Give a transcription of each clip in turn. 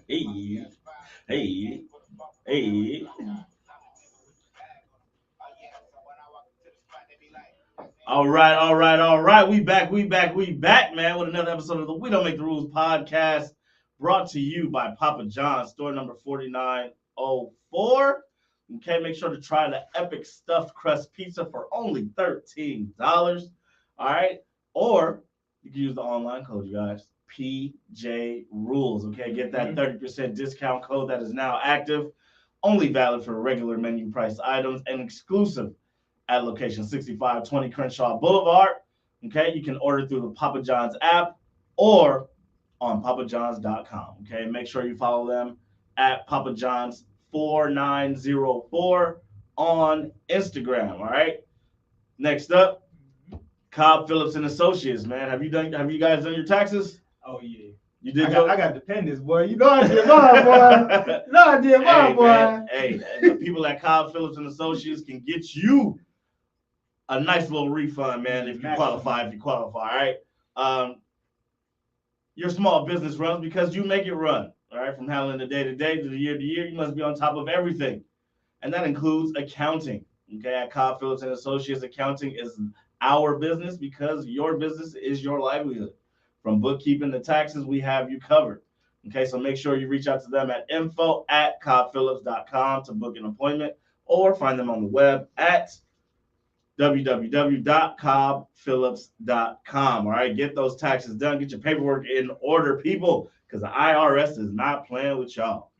Hey, hey, hey. All right. We back, man, with another episode of the We Don't Make the Rules podcast, brought to you by Papa John's, store number 4904. Okay, make sure to try the epic stuffed crust pizza for only $13. All right, or you can use the online code, you guys. PJ Rules. Okay, get that 30% discount code that is now active, only valid for regular menu price items and exclusive at location 6520 Crenshaw Boulevard. Okay, you can order through the Papa John's app or on papajohns.com. Okay, make sure you follow them at Papa John's 4904 on Instagram. All right. Next up, Cobb, Phillips and Associates. Man, have you guys done your taxes? Oh yeah. You did. I got dependents, boy. You know I did mine, boy. No, I did mine, boy. Man, hey, the people at Cobb, Phillips and Associates can get you a nice little refund, man, if you qualify. All right. Your small business runs because you make it run. All right. From handling the day to day to the year to year, you must be on top of everything, and that includes accounting. Okay. At Cobb, Phillips and Associates, accounting is our business because your business is your livelihood. From bookkeeping to taxes, we have you covered. Okay. So make sure you reach out to them at info@cobbphillips.com to book an appointment, or find them on the web at www.cobbphillips.com. All right, get those taxes done. Get your paperwork in order, people, because the IRS is not playing with y'all.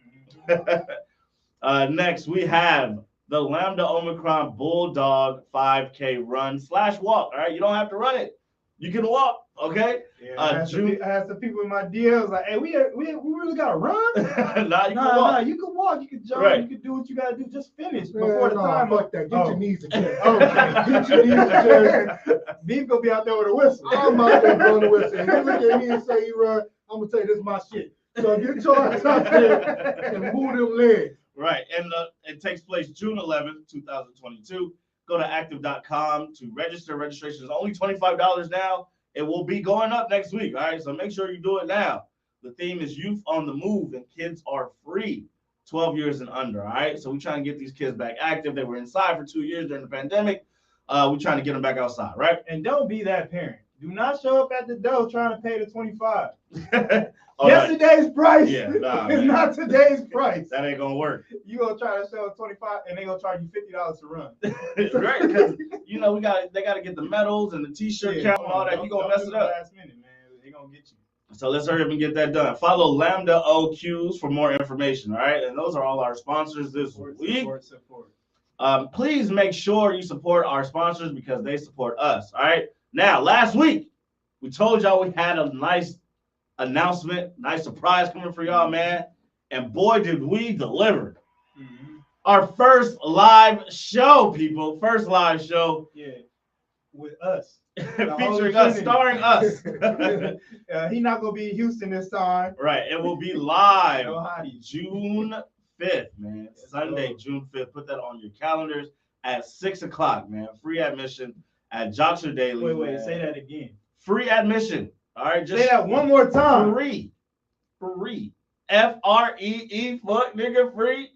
Next, we have the Lambda Omicron Bulldog 5K run / walk. All right, you don't have to run it. You can walk. Okay. Yeah, I had some people in my DMs like, hey, we really gotta run? Nah, you can walk, you can jump, right. You can do what you gotta do. Just finish before the time. Fuck that. Get your knees together. Okay. Get your knees together. Beef gonna be out there with a whistle. I'm out there blowing the whistle. And you look at me and say you run, I'm gonna tell you this is my shit. So get your ass out there and move them legs. Right, and it takes place June 11th, 2022. Go to active.com to register. Registration is only $25 now. It will be going up next week. All right, so make sure you do it now. The theme is youth on the move, and kids are free, 12 years and under. All right, so we're trying to get these kids back active. They were inside for 2 years during the pandemic. We're trying to get them back outside, right? And don't be that parent. Do not show up at the door trying to pay the $25. Yesterday's price is not today's price. That ain't gonna work. You gonna try to sell $25 and they gonna charge you $50 to run. Right, because they gotta get the medals and the t-shirt count and all that. You gonna mess it up. Last minute, man. They gonna get you. So let's hurry up and get that done. Follow Lambda OQs for more information. All right, and those are all our sponsors this week. Support. Please make sure you support our sponsors because they support us. All right. Now, last week we told y'all we had a nice announcement, nice surprise coming for y'all, man. And boy, did we deliver. Mm-hmm. Our first live show, people. First live show. Yeah. With us. Featuring us, starring us. He's not going to be in Houston this time. Right. It will be live June 5th, man. Sunday, June 5th. Put that on your calendars at 6 o'clock, man. Free admission at Joxer Daly. Wait, say that again. Free admission. All right, just say that one more time. Free. Free. F-R-E-E, fuck nigga, free.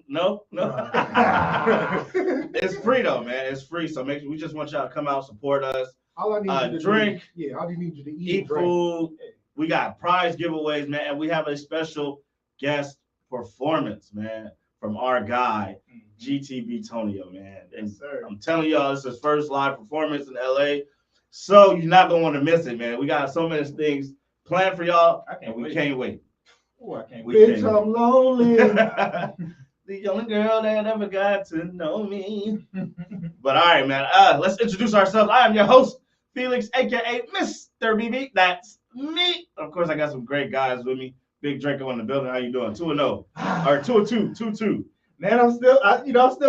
No. It's free though, man. It's free. So we just want y'all to come out, support us. All I need you to drink. Yeah, all you need you to eat food. We got prize giveaways, man, and we have a special guest performance, man, from our guy, GTB Tonio, man. And yes, sir. I'm telling y'all, this is his first live performance in LA. So you're not gonna want to miss it, man. We got so many things planned for y'all, and we can't wait. Oh, I can't wait. Bitch, I'm lonely. The only girl that ever got to know me. But all right, man. Let's introduce ourselves. I am your host, Felix, aka Mr. BB. That's me. Of course, I got some great guys with me. Big Draco in the building. How you doing? 2-0 or 2-2, 2-2. Man, I'm still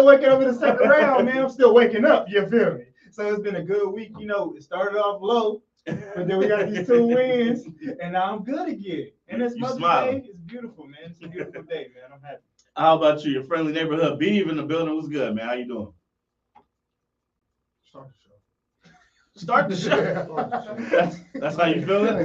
waking up in the second round, man. I'm still waking up. You feel me? So it's been a good week. It started off low, but then we got these 2 wins, and now I'm good again. And it's Mother's Day. It's beautiful, man. It's a beautiful day, man. I'm happy. How about you? Your friendly neighborhood Beeve in the building was good, man. How you doing? Start the show. Start the show. That's how you feeling?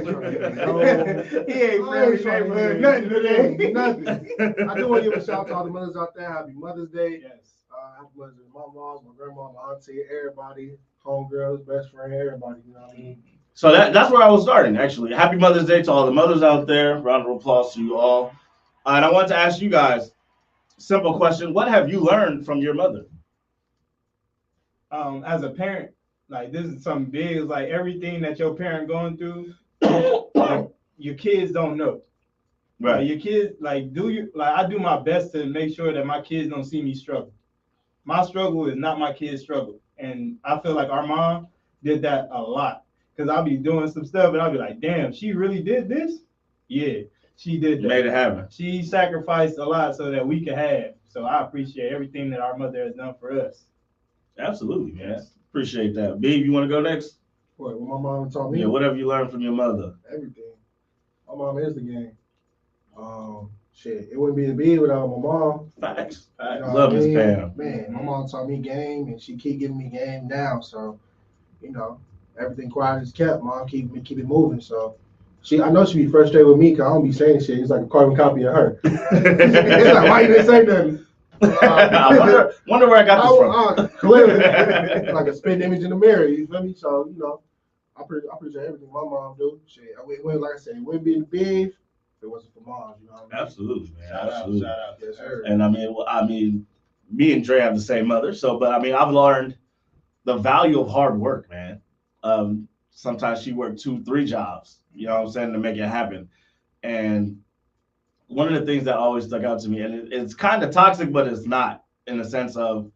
He ain't friendly neighborhood, nothing today. Nothing. I do want to give a shout out to all the mothers out there. Happy Mother's Day. Yes. Happy Mother's Day to my mom, my grandma, my auntie, everybody, homegirls, best friend, everybody. You know what I mean? So that's where I was starting, actually. Happy Mother's Day to all the mothers out there. Round of applause to you all. And I want to ask you guys, simple question. What have you learned from your mother? As a parent, like this is something big. It's like everything that your parent going through, your kids don't know. Right. Like your kids, I do my best to make sure that my kids don't see me struggle. My struggle is not my kids' struggle. And I feel like our mom did that a lot. Because I'll be doing some stuff and I'll be like, damn, she really did this? Yeah, she did that. Made it happen. She sacrificed a lot so that we could have. So I appreciate everything that our mother has done for us. Absolutely, man. Appreciate that. Babe, you want to go next? What my mom taught me? Yeah, what have you learned from your mother? Everything. My mom is the game. Shit, it wouldn't be the big without my mom. Facts. You know Love what I Miss mean? Pam. Man, my mom taught me game, and she keep giving me game now. So, you know, everything quiet is kept. Mom keep it moving. So, I know she be frustrated with me because I don't be saying shit. It's like a carbon copy of her. It's like, why you didn't say nothing? I wonder where I got this from. Clearly, like a spin image in the mirror. You feel me? So, you know, I appreciate everything my mom do. Shit, like I said, it wouldn't be big if it wasn't for mom. You know what I mean? Absolutely, man. Shout Absolutely. out. Yes, sir. And I mean, me and Dre have the same mother. So, but I mean, I've learned the value of hard work, man. Sometimes she worked 2-3 jobs, you know what I'm saying, to make it happen. And one of the things that always stuck out to me, and it's kind of toxic, but it's not, in the sense of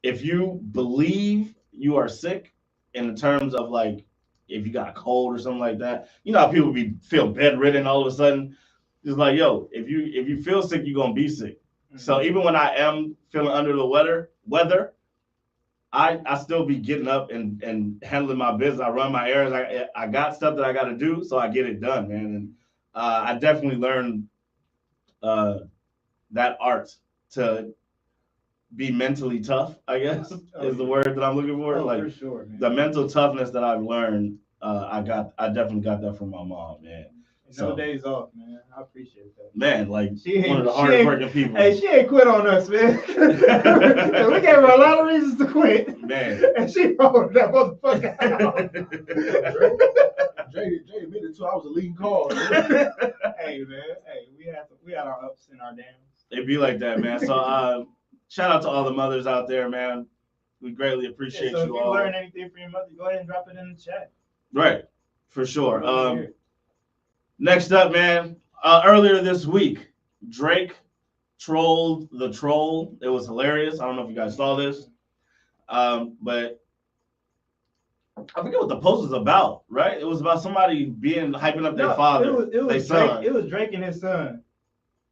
if you believe you are sick, in the terms of like if you got a cold or something like that, you know how people feel bedridden all of a sudden. It's like, yo, if you feel sick, you're gonna be sick. Mm-hmm. So even when I am feeling under the weather, I still be getting up and handling my business. I run my errands. I got stuff that I got to do, so I get it done, man. And I definitely learned that art to be mentally tough, I guess, is the word that I'm looking for. Like, for sure, man. The mental toughness that I've learned, I definitely got that from my mom, man. No days off, man. I appreciate that. Man, like one of the hardest working people. Hey, she ain't quit on us, man. We gave her a lot of reasons to quit. Man. And she rolled that motherfucker out. Jay admitted to I was a leading cause. Hey, man. Hey, we had our ups and our downs. It'd be like that, man. So shout out to all the mothers out there, man. We greatly appreciate so you all. all. If you learn anything from your mother, go ahead and drop it in the chat. Right, for sure. Next up, man, earlier this week, Drake trolled the troll. It was hilarious. I don't know if you guys saw this, but I forget what the post was about, right? It was about somebody hyping up their father. It was Drake and his son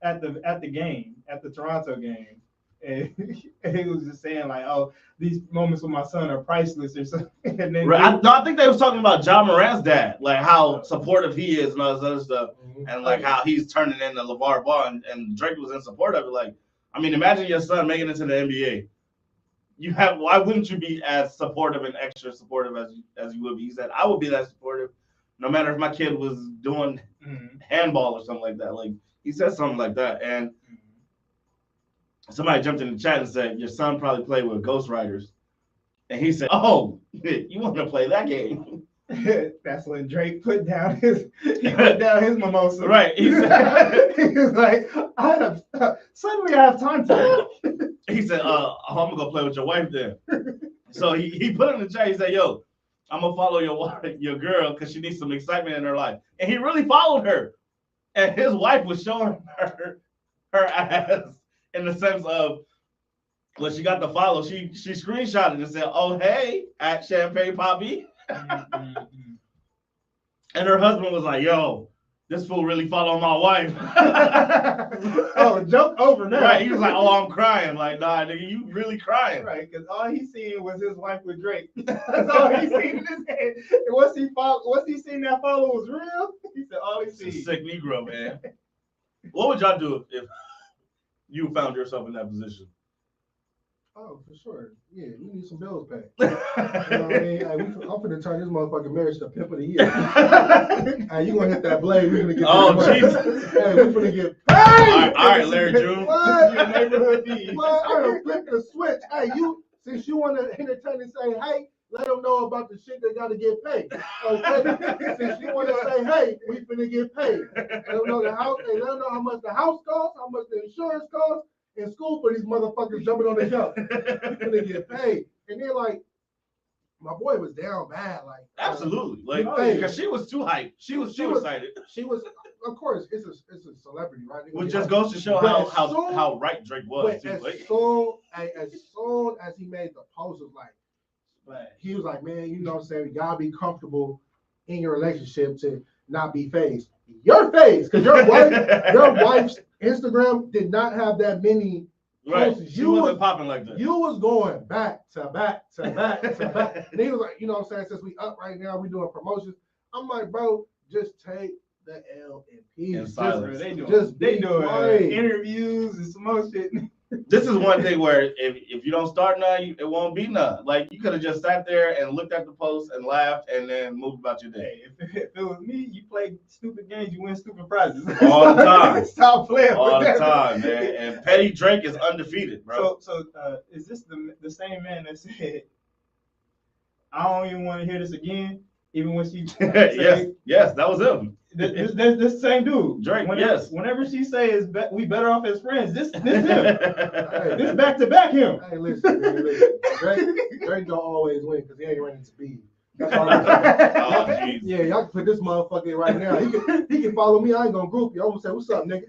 at the game, at the Toronto game. And he was just saying like, "Oh, these moments with my son are priceless," or something. And then I think they was talking about John Morant's dad, like how supportive he is and all this other stuff, and like how he's turning into LeVar Ball, and Drake was in support of it. Like, I mean, imagine your son making it to the NBA. Why wouldn't you be as supportive and extra supportive as you would be? He said, "I would be that supportive, no matter if my kid was doing handball or something like that." Like, he said something like that, and somebody jumped in the chat and said, "Your son probably played with ghostwriters." And he said, "Oh, you want to play that game?" That's when Drake put down his mimosa. Right. He was like, suddenly I have time to. He said, I'm going to go play with your wife then. So he put in the chat, he said, "Yo, I'm going to follow your girl because she needs some excitement in her life." And he really followed her. And his wife was showing her ass. In the sense of when she got the follow, she screenshotted and said, "Oh, hey, at Champagne Poppy." And her husband was like, "Yo, this fool really followed my wife." Oh, jump over now. Right. He was like, "Oh, I'm crying." Like, nah, nigga, you really crying. Right, because all he seen was his wife with Drake. That's all he seen in his head. And once he seen that follow was real, he said all he seen. Sick Negro, man. What would y'all do if you found yourself in that position? Oh, for sure. Yeah, we need some bills paid. You know what I mean? Hey, I'm finna turn this motherfucking marriage to pimp of the year. Hey, you gonna hit that blade? We finna get. Oh, Jesus. Hey, we finna get paid. All right, Larry June. What? Your neighborhood D. What? I done flipped the switch. Hey, since you want to entertain and say, hey, let them know about the shit they got to get paid. Okay? Since you want to say, hey, we finna get paid. Let them know the house. Hey, let them know how much the house costs, how much the insurance costs. In school for these motherfuckers jumping on the jump. When they get paid. And then like my boy was down bad. Like absolutely. Like because she was too hyped. She was excited. She was of course it's a celebrity, right? Which just goes to show how right Drake was too. As soon as he made the post of like he was like, man, you know what I'm saying, you gotta be comfortable in your relationship to not be phased. Your face, because your wife's Instagram did not have that many posts. She wasn't popping like that. You was going back to back to back to back. And he was like, you know what I'm saying, since we up right now, we doing promotions. I'm like, bro, just take the L in peace. They doing interviews and some more shit. This is one thing where if you don't start none, it won't be none. Like you could have just sat there and looked at the post and laughed and then moved about your day. If it was me, you play stupid games, you win stupid prizes all the time. Stop playing all the time, man. And Petty Drake is undefeated, bro. So is this the same man that said, "I don't even want to hear this again," even when she yes, that was him. This same dude, Drake. Whenever she says we better off as friends, this him. This back to back him. Hey, listen. Drake don't always win because he ain't running speed. That's all yeah, y'all can put this motherfucker right now. He can follow me. I ain't gonna group you. I'm gonna say, "What's up, nigga?"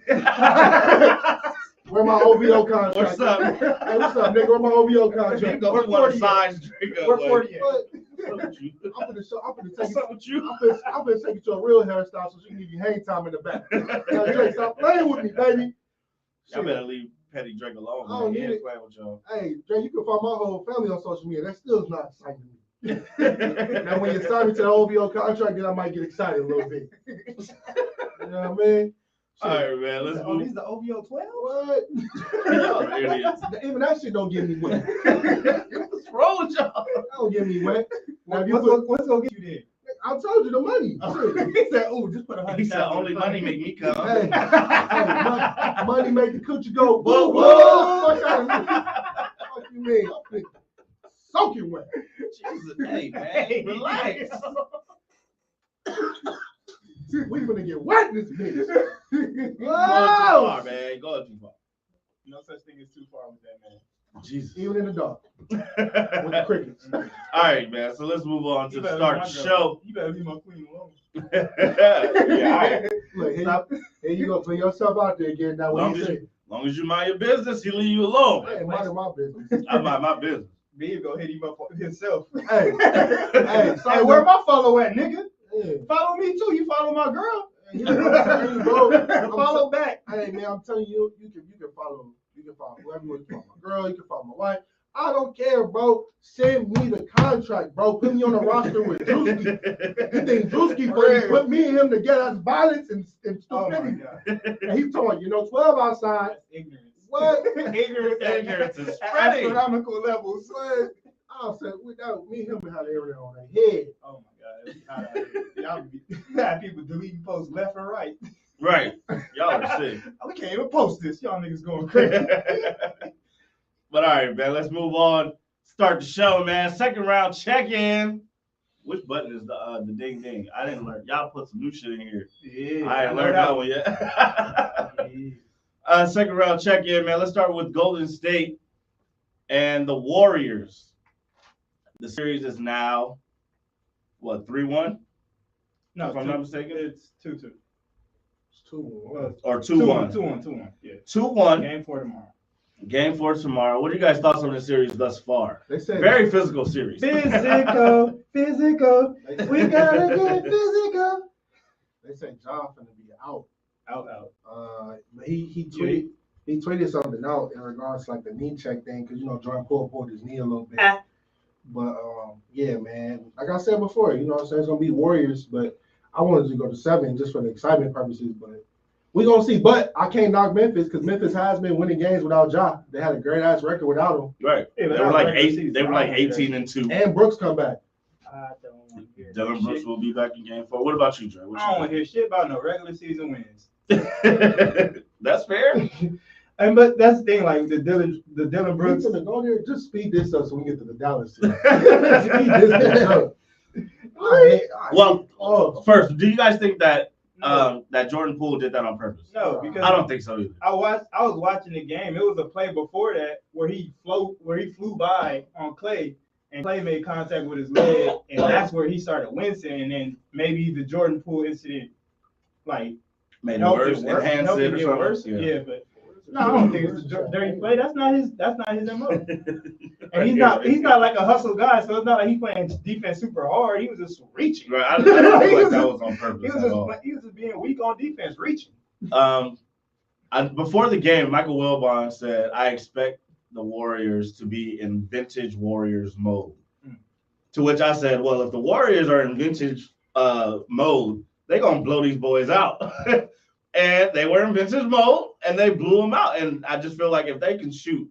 Where my OVO contract? What's up? Hey, what's up, nigga? Where my OVO contract? We're 40 size Drake. We're 40. I'm gonna take you. I'm gonna take you to a real hairstyle so she can give you hang time in the back. Now, Drake, stop playing with me, baby. Y'all better leave Petty Drake alone, man. He ain't playing with y'all. Hey, Drake, you can find my whole family on social media. That still is not exciting to me. Now, when you sign me to the OVO contract, then I might get excited a little bit. You know what I mean? All right, man. Let's move. These the OVO 12? What? Y'all idiots. Even that shit don't get me wet. What's wrong with y'all? That don't get me wet. Now, what's gonna get you there? I told you the money. He said, "Oh, just put He said, only money make me come." Hey, money make the coochie go. Whoa, whoa. What you mean? Soaking wet. Jesus, hey man, relax. We gonna get wet in this bitch. Going too far, man. Going too far. No such thing as too far with that, man. Jesus. Even in the dark. With the crickets. All right, man. So let's move on to the start of the show. You better leave my queen alone. Yeah, all right. Look, here you go. Put yourself out there again. Now, what you say? Long as you mind your business, he'll leave you alone. I ain't minding my business. I mind my business. Babe gonna hit him up himself. Hey, where my follow at, nigga? Yeah. Follow me too. You follow my girl. Hey, you know, bro. Follow back. Hey man, I'm telling you, you can follow whoever you want to follow. My girl, you can follow my wife. I don't care, bro. Send me the contract, bro. Put me on the roster with Drewski. You think Drewski put me and him together? That's violence and stupidity. Oh my God. And he's talking, 12 outside. That's ignorance. What? Ignorance is spreading. Astronomical levels. What? I said, without me and him had everything on their head. Oh my God. Y'all have people deleting posts left and right. Right. Y'all are sick. We can't even post this. Y'all niggas going crazy. But all right, man, let's move on. Start the show, man. Second round check-in. Which button is the ding ding? I didn't learn. Y'all put some new shit in here. Yeah, I ain't learned that one yet. Second round check-in, man. Let's start with Golden State and the Warriors. The series is now, what, 3-1? No, if I'm not mistaken. It's 2-2. It's 2-1. Or 2-1. 2-1. Yeah. 2-1. Game 4 tomorrow. Game 4 tomorrow. What are you guys' thoughts on the series thus far? They said very physical series. Physical. We gotta get physical. They said John finna be out. Out. He tweeted something out in regards to like the knee check thing because Jordan pulled his knee a little bit. But yeah, man. Like I said before, what I'm saying, it's gonna be Warriors, but I wanted to go to 7 just for the excitement purposes. But We're going to see. But I can't knock Memphis because Memphis has been winning games without Ja. They had a great-ass record without him. Right. Yeah, They were like 18-2. And Brooks come back. I don't want to hear Dylan Brooks will be back in game 4. What about you, Dre? I don't want to hear shit about no regular season wins. That's fair. But that's the thing, like the Dylan Brooks. We're gonna go there. Just speed this up so we can get to the Dallas series. Speed this up. Well, first, do you guys think that that Jordan Poole did that on purpose? No, because I don't think so either. I was watching the game. It was a play before that where he flew by on Clay, and Clay made contact with his leg, and that's where he started wincing. And then maybe the Jordan Poole incident, like, Made it worse, enhanced it or something. Worse. Yeah, but no, I don't think it's a dirty play. That's not his MO. And he's not like a hustle guy, so it's not like he's playing defense super hard. He was just reaching. Right, I don't feel like that was on purpose. He was just being weak on defense, reaching. Before the game, Michael Wilbon said, "I expect the Warriors to be in vintage Warriors mode." To which I said, "Well, if the Warriors are in vintage mode, they're gonna blow these boys out." And they were in vintage mode, and they blew them out. And I just feel like if they can shoot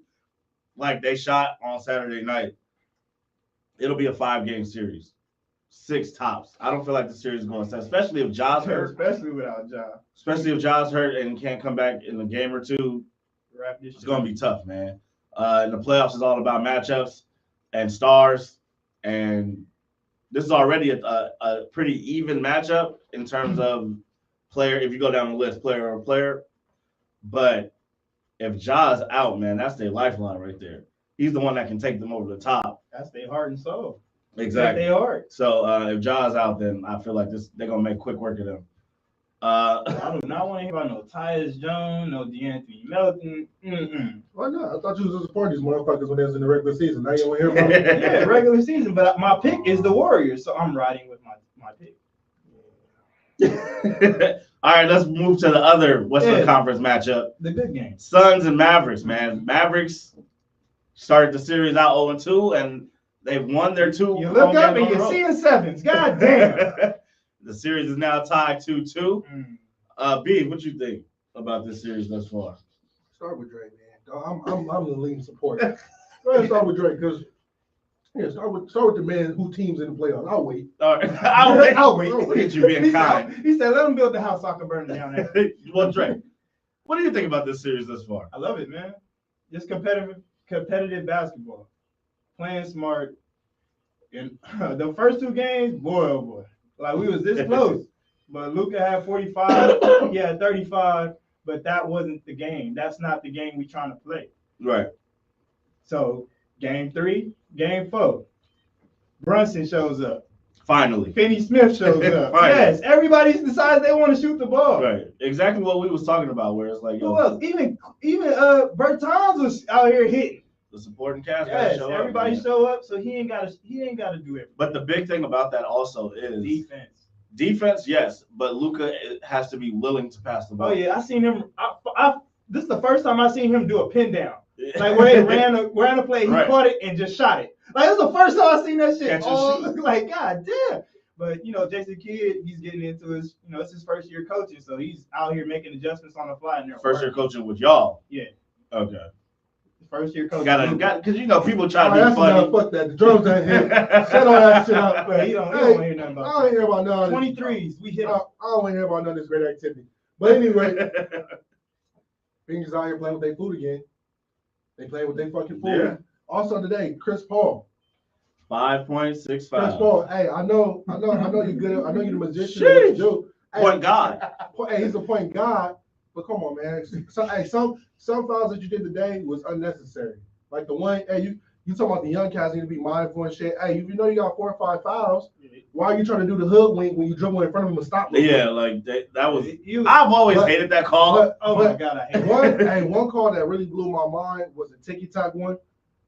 like they shot on Saturday night, it'll be a 5-game series, 6 tops. I don't feel like the series is going to, especially if Ja's hurt. Especially without Ja. Especially if Ja's hurt and can't come back in a game or two. It's going to be tough, man. And the playoffs is all about matchups and stars. And this is already a pretty even matchup in terms of player, if you go down the list, player or player. But if Ja's out, man, that's their lifeline right there. He's the one that can take them over the top. That's their heart and soul. Exactly. That's their heart. So if Ja's out, then I feel like they're gonna make quick work of them. I do not want to hear about no Tyus Jones, no DeAnthony Melton. Why not? I thought you was supporting these motherfuckers when they was in the regular season. Now you want to hear about it? Yeah, regular season. But my pick is the Warriors, so I'm riding with my pick. All right, let's move to the other Western Conference matchup. The good game. Suns and Mavericks, man. Mavericks started the series out 0-2, and they've won their 2. You look up and you're seeing sevens. God damn. The series is now tied 2-2. B, what you think about this series thus far? Start with Drake, man. I'm the leading support. Go ahead and start with Drake, because start with the man who teams in the playoffs. I'll wait. All right. I'll wait. I'll Look at you being kind. He said, let him build the house so I can burn it down there. Well, Drake, what do you think about this series thus far? I love it, man. Just competitive basketball. Playing smart. And the first 2 games, boy, oh boy. Like, we was this close. But Luka had 45. He had 35. But that wasn't the game. That's not the game we're trying to play. Right. So, game 3, game 4. Brunson shows up. Finally. Finney Smith shows up. Yes, everybody decides they want to shoot the ball. Right. Exactly what we was talking about, where it's like, who else? Even Bertans was out here hitting. The supporting cast. Yes, everybody show up, so he ain't gotta do it. But the big thing about that also is defense. Defense, yes, but Luka has to be willing to pass the ball. Oh yeah, I seen him. This is the first time I seen him do a pin down. Like where they ran a play, he caught it and just shot it. Like it's the first time I seen that shit. Like god damn. But Jason Kidd, he's getting into his, it's his first year coaching, so he's out here making adjustments on the fly. First year coaching with y'all. Yeah. Okay. First year coaching. Because people try to be funny. Fuck that. The drums ain't here. Shut all that shit up. But he don't want to hear nothing about that. I don't hear about none of this. 23s. We hit. I don't want to hear about none of this great activity. But anyway, Rangers out here playing with their food again. They playing with their fucking food. Yeah. Also today, Chris Paul. 5.65. Chris Paul. Hey, I know you're good. I know you're the magician. Point guard. Hey, he's a point guard. But come on, man. Some fouls that you did today was unnecessary. Like the one, hey, you talking about the young cats need to be mindful and shit. Hey, if you know you got 4 or 5 fouls, why are you trying to do the hood wink when you dribble in front of him and stop him? Yeah, like that was. I've always hated that call. My God, I hate it. One call that really blew my mind was the ticky-tack one.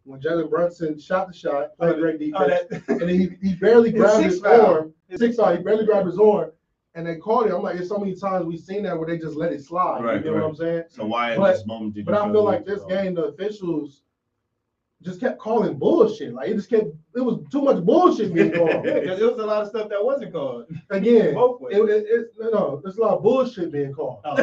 When Jalen Brunson shot the shot, played great defense, and then he barely grabbed his arm. 6-foul. He barely grabbed his arm. And they called it. I'm like, there's so many times we've seen that where they just let it slide. Right, you know what I'm saying? So why in this moment did you? But I feel like this game, the officials, just kept calling bullshit. Like it was too much bullshit being called. Yeah, because there was a lot of stuff that wasn't called. Again, Both ways. there's a lot of bullshit being called. Oh,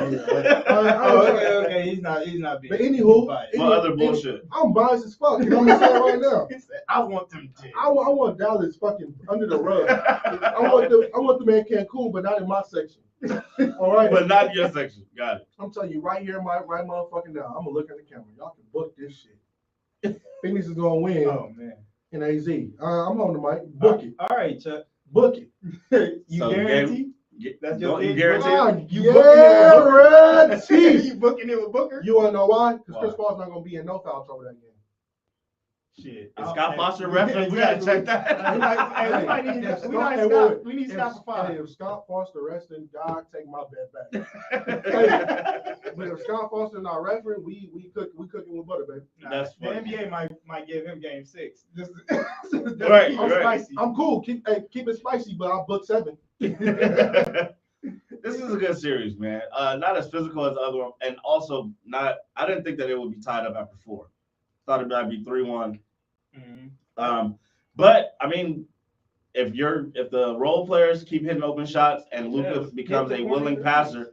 okay. He's not being. But anywho, What other bullshit? I'm biased as fuck. You know what I'm saying right now? He said, I want them to. I want Dallas fucking under the rug. I want them in Cancun, but not in my section. All right, But not your section. Got it. I'm telling you right here, right motherfucking now. I'm gonna look at the camera. Y'all can book this shit. Phoenix is gonna win. Oh man. In AZ. I'm on the mic. Book it. All right, Chuck. Book it. You So, guarantee? That's your You thing? guarantee? You Guarantee. You booking it with Booker? You wanna know why? Because Why? Chris Paul's not gonna be in no foul trouble that game. Shit. Is Scott Foster referee? We gotta check that. We need Scott for 5. If Scott Foster resting, God take my bet back. But if Scott Foster not refereeing, we cooking with butter, baby. That's the funny. NBA might give him game 6. Just Right, keep it right. spicy. I'm cool. Keep it spicy, but I'll book 7. This is a good series, man. Not as physical as the other one, and also not. I didn't think that it would be tied up after 4. Thought it might be 3-1. Mm-hmm. But I mean, if the role players keep hitting open shots and Luka becomes a willing passer,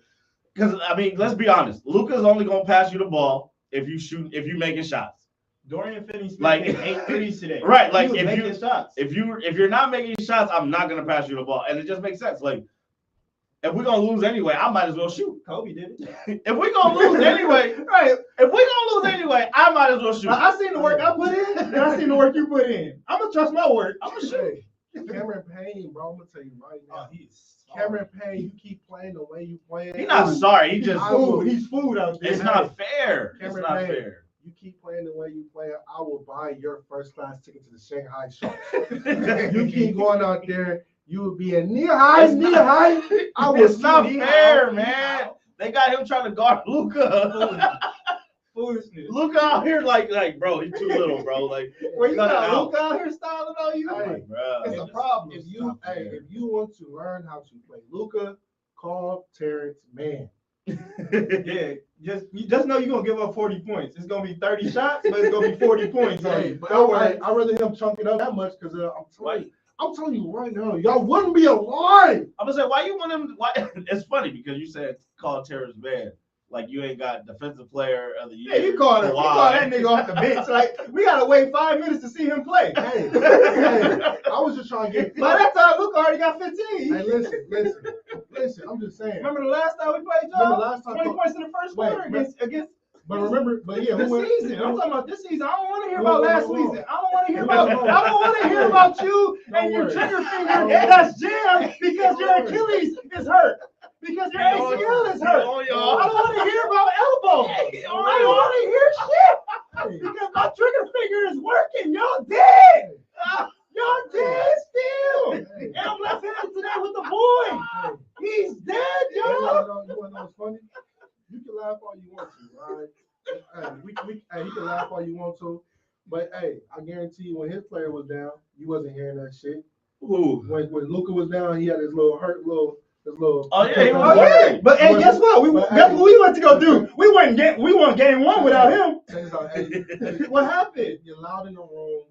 because I mean, let's be honest, Luka's only gonna pass you the ball if you making shots. Dorian Finney-Smith Like- hit 8 threes today. Right, like he was making shots. if you're not making shots, I'm not gonna pass you the ball, and it just makes sense. Like, if we're gonna lose anyway, I might as well shoot. Kobe did it. If we're gonna lose anyway, Right. if we're gonna lose anyway, I might as well shoot. I seen the work I put in, and I seen the work you put in. I'm gonna trust my work. I'm gonna shoot. Cameron Payne, bro, I'm gonna tell you right now. He's Cameron Payne, you keep playing the way you playing. He's not sorry. He just He's food out there. it's not fair. It's Cameron not Payne. fair. You keep playing the way you play, I will buy your first class ticket to the Shanghai Sharks. You keep going out there, you will be a knee high. I will It's not see fair, knee-high. man. They got him trying to guard Luka. Foolishness. Luka out here like, bro, he's too little, bro. Like, Where you cut it got out. Luka out here styling on you? Hey, Like, bro, It's a it's problem. it's If not fair. if you want to learn how to play Luka, call Terrence Mann. Yeah, just know you're gonna give up 40 points. It's gonna be 30 shots, but it's gonna be 40 points. Hey, but Don't worry. I'd rather him chunk it up that much because I'm telling you right now, y'all wouldn't be alive. I'm gonna say, why you want him? Why? It's funny because you said call Terrence Mann. Like you ain't got defensive player of the year. Yeah, you call that Kawhi. nigga off the bench. Like we gotta wait 5 minutes to see him play. Hey, I was just trying to get. By that time, Luka already got 15. Hey, listen. I'm just saying. Remember the last time we played, Remember y'all? last time- 20 points in the first Wait, quarter against But yeah, this who went- season. I'm talking about this season. I don't want to hear Whoa, about whoa, last whoa. season. I don't want to hear Whoa, about. whoa. I don't want to hear about you Don't and your worry. trigger finger Don't worry. that's jammed because your Don't worry. Achilles is hurt. Because your ACL is hurt. Oh, I y'all. don't want to hear about elbow. I don't want to hear shit because my trigger finger is working. Y'all dead. Y'all dead still. And I'm left-handed today with the boy. He's dead, You y'all. wanna know what's funny? You can laugh all you want to, right? Hey, you can laugh all you want to, but hey, I guarantee you, when his player was down, you wasn't hearing that shit. Ooh. When Luka was down, he had his little hurt little. Oh, yeah, he was Oh yeah, but hey, guess what? Guess what we went to go do? We won game 1 without him. Check this out. Hey, What happened? you're loud in the room.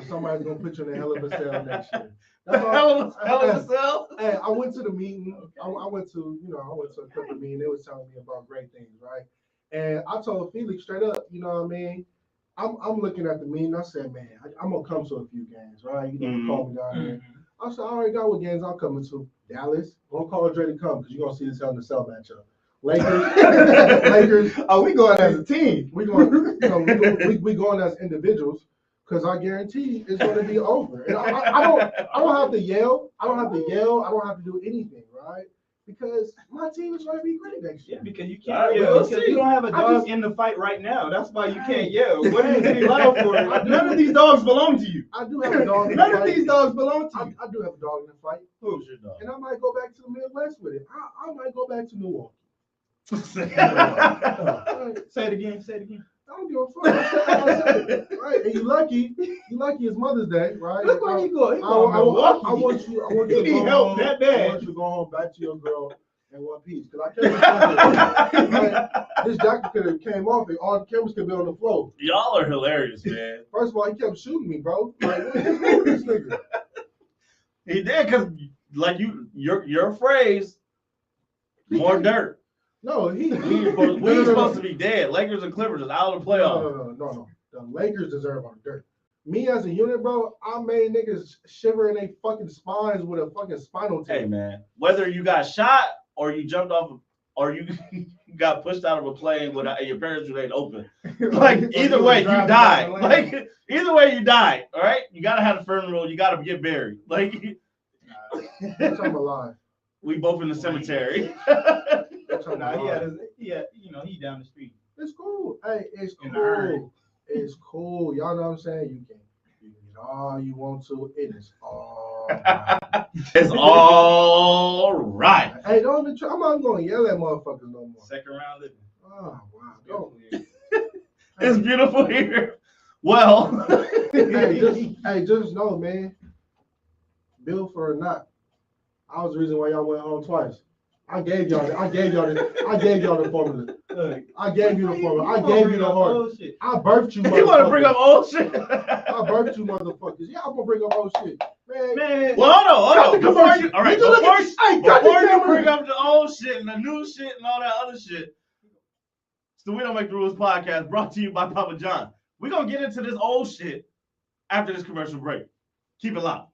Somebody's gonna put you in a hell of a cell next year. The That's all. hell of a cell. Hey, I went to the meeting. I went to a couple meeting. They was telling me about great things, right? And I told Felix straight up, you know what I mean? I'm looking at the meeting. I said, man, I'm gonna come to a few games, right? You know, call me down here. I said, I already got what games I'm coming to. Dallas, don't call Dre to come because you're gonna see this hell in the cell matchup. Lakers. Oh, we going as a team. We going, we going as individuals. Because I guarantee it's going to be over. And I don't have to yell. I don't have to do anything, right? Because my team is going to be great next year. Yeah, because you All right, can't yell. we'll Because see. you don't have a dog in the fight right now. That's why you can't yell. What are you getting loud for? None of these dogs belong to you. I do have a dog in the None fight. of these dogs belong to you. I do have a dog in the fight. Who's your dog? And I might go back to the Midwest with it. I might go back to New Say it again. Say it again. I don't give a fuck. I said it, right? And you lucky it's Mother's Day, right? Look where he going. He I going want you He to need go help home. that I bad. want you to go home back to your girl and one piece. Because I kept this jacket could have came off and all the cameras could be on the floor. Y'all are hilarious, man. First of all, he kept shooting me, bro. Like, what is wrong with this nigga? He did, because like your phrase, more dirt. No, we supposed to be dead. Lakers and Clippers is out of the playoffs. No. The Lakers deserve our dirt. Me as a unit, bro, I made niggas shiver in their fucking spines with a fucking spinal tape. Hey, man, whether you got shot or you jumped off or you got pushed out of a plane when your parents remained open, like either way you died. Like either way you died. All right, you gotta have a funeral. You gotta get buried. Like I'm alive. We both in the cemetery. He down the street. It's cool. Hey, it's cool. It's cool. Y'all know what I'm saying? You can get all you want to. It is all right. It's all right. Hey, don't even try. I'm not going to yell at motherfuckers no more. Second round living. Oh, wow. It's beautiful here. Well. hey, just know, man. Bilford or not, I was the reason why y'all went home twice. I gave y'all the formula. Look, I gave you the formula. I gave you the heart. I birthed you, motherfuckers. You want to bring up old shit? I birthed you, motherfuckers. Yeah, I'm gonna bring up old shit, man. Well, hold on. Before you bring up the old shit and the new shit and all that other shit, it's the We Don't Make the Rules podcast brought to you by Papa John. We're gonna get into this old shit after this commercial break. Keep it locked.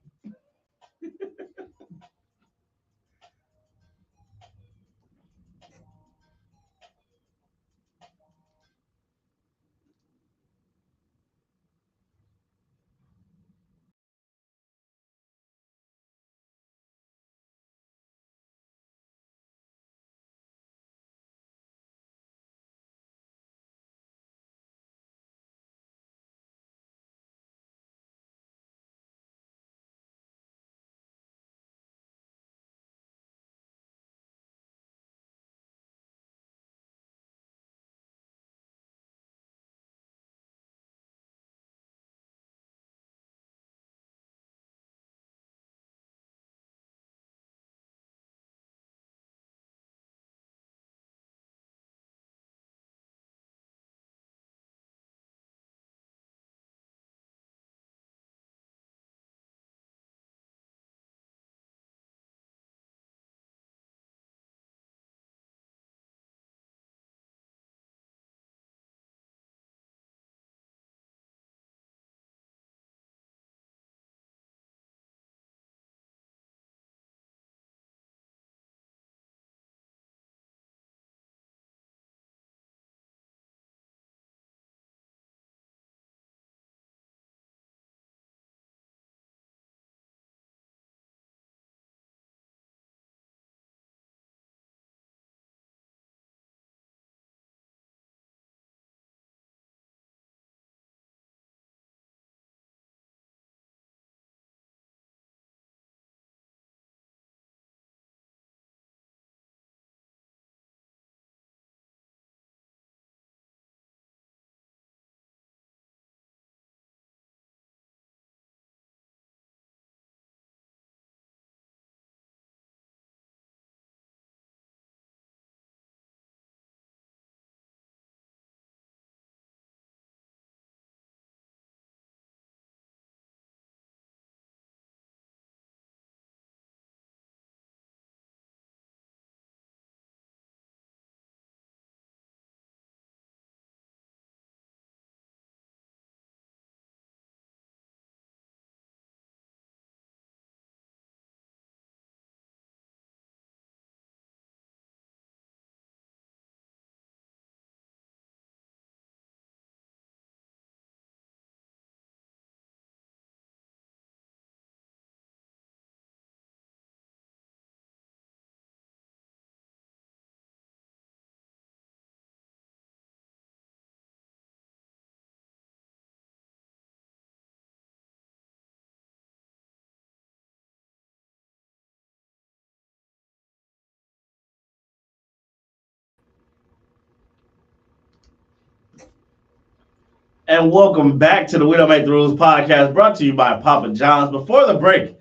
And welcome back to the We Don't Make the Rules podcast, brought to you by Papa John's. Before the break,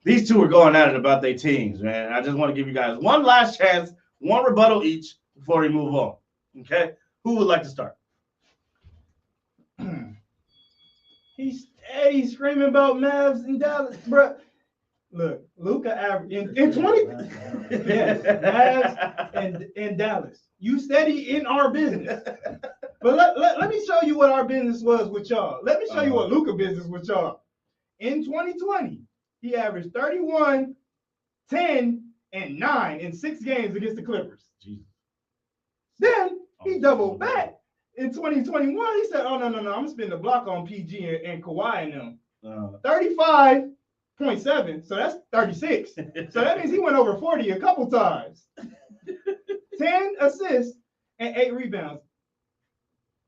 these two are going at it about their teams, man. I just want to give you guys one last chance, one rebuttal each before we move on. Okay? Who would like to start? He's steady screaming about Mavs and Dallas, bro. Look, Luka averaged in 20. Yes, Mavs and Dallas. You steady in our business. But let me show you what our business was with y'all. Let me show you what Luka business with y'all. In 2020, he averaged 31, 10, and 9 in 6 games against the Clippers. Jesus. Then he doubled back. In 2021, he said, oh, no, I'm going to spin the block on PG and Kawhi and them. 35.7, so that's 36. So that means he went over 40 a couple times. 10 assists and 8 rebounds.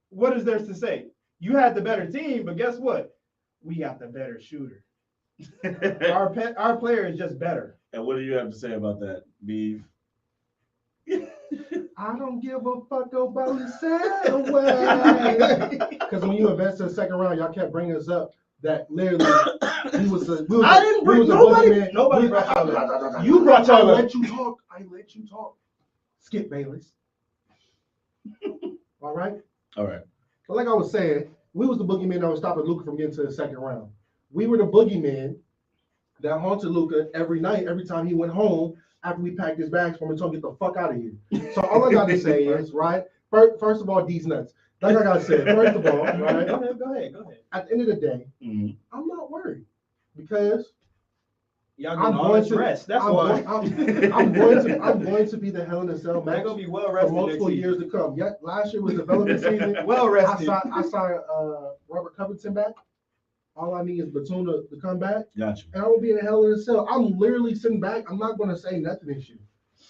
What is there to say? You had the better team, but guess what? We got the better shooter. Our player is just better. And what do you have to say about that, Beef? I don't give a fuck about Selway. Because when you invest in the second round, y'all kept bringing us up that literally I didn't bring nobody. Nobody brought y'all up. You brought y'all up. I let you talk. Skip Bayless. All right. But like I was saying, we was the boogeyman that was stopping Luka from getting to the second round. We were the boogeyman that haunted Luka every night, every time he went home. After we packed his bags for him, told him, get the fuck out of here. So all I got to say is, right, first of all, these nuts. Like I got to say, first of all, right? Go ahead. At the end of the day, I'm not worried because y'all getting all this rest. That's why. I'm going to be the Hell in a Cell match. They're going to be well rested for multiple years to come. Yeah, last year was development season. Well rested. I saw Robert Covington back. All I need is Batum to come back. Gotcha. And I will be in the Hell in a Cell. I'm literally sitting back. I'm not going to say nothing this year.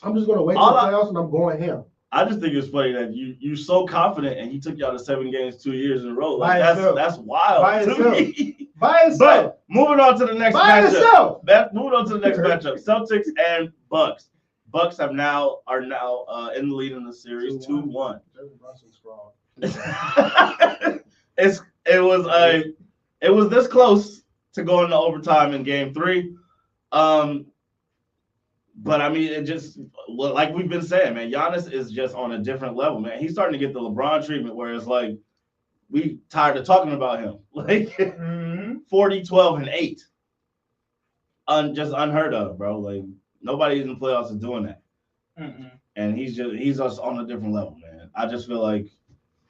I'm just going to wait till the playoffs and I'm going ham. I just think it's funny that you're so confident and he took y'all to 7 games 2 years in a row. Like that's wild to me. By itself. But moving on to the next matchup. Moving on to the next matchup. Celtics and Bucks. Bucks are now in the lead in the series 2-1. It was this close to going to overtime in game 3. But I mean, it just, like we've been saying, man, Giannis is just on a different level, man. He's starting to get the LeBron treatment where it's like, we tired of talking about him. Like 40, 12, and 8. Just unheard of, bro. Like nobody in the playoffs is doing that. And he's just on a different level, man. I just feel like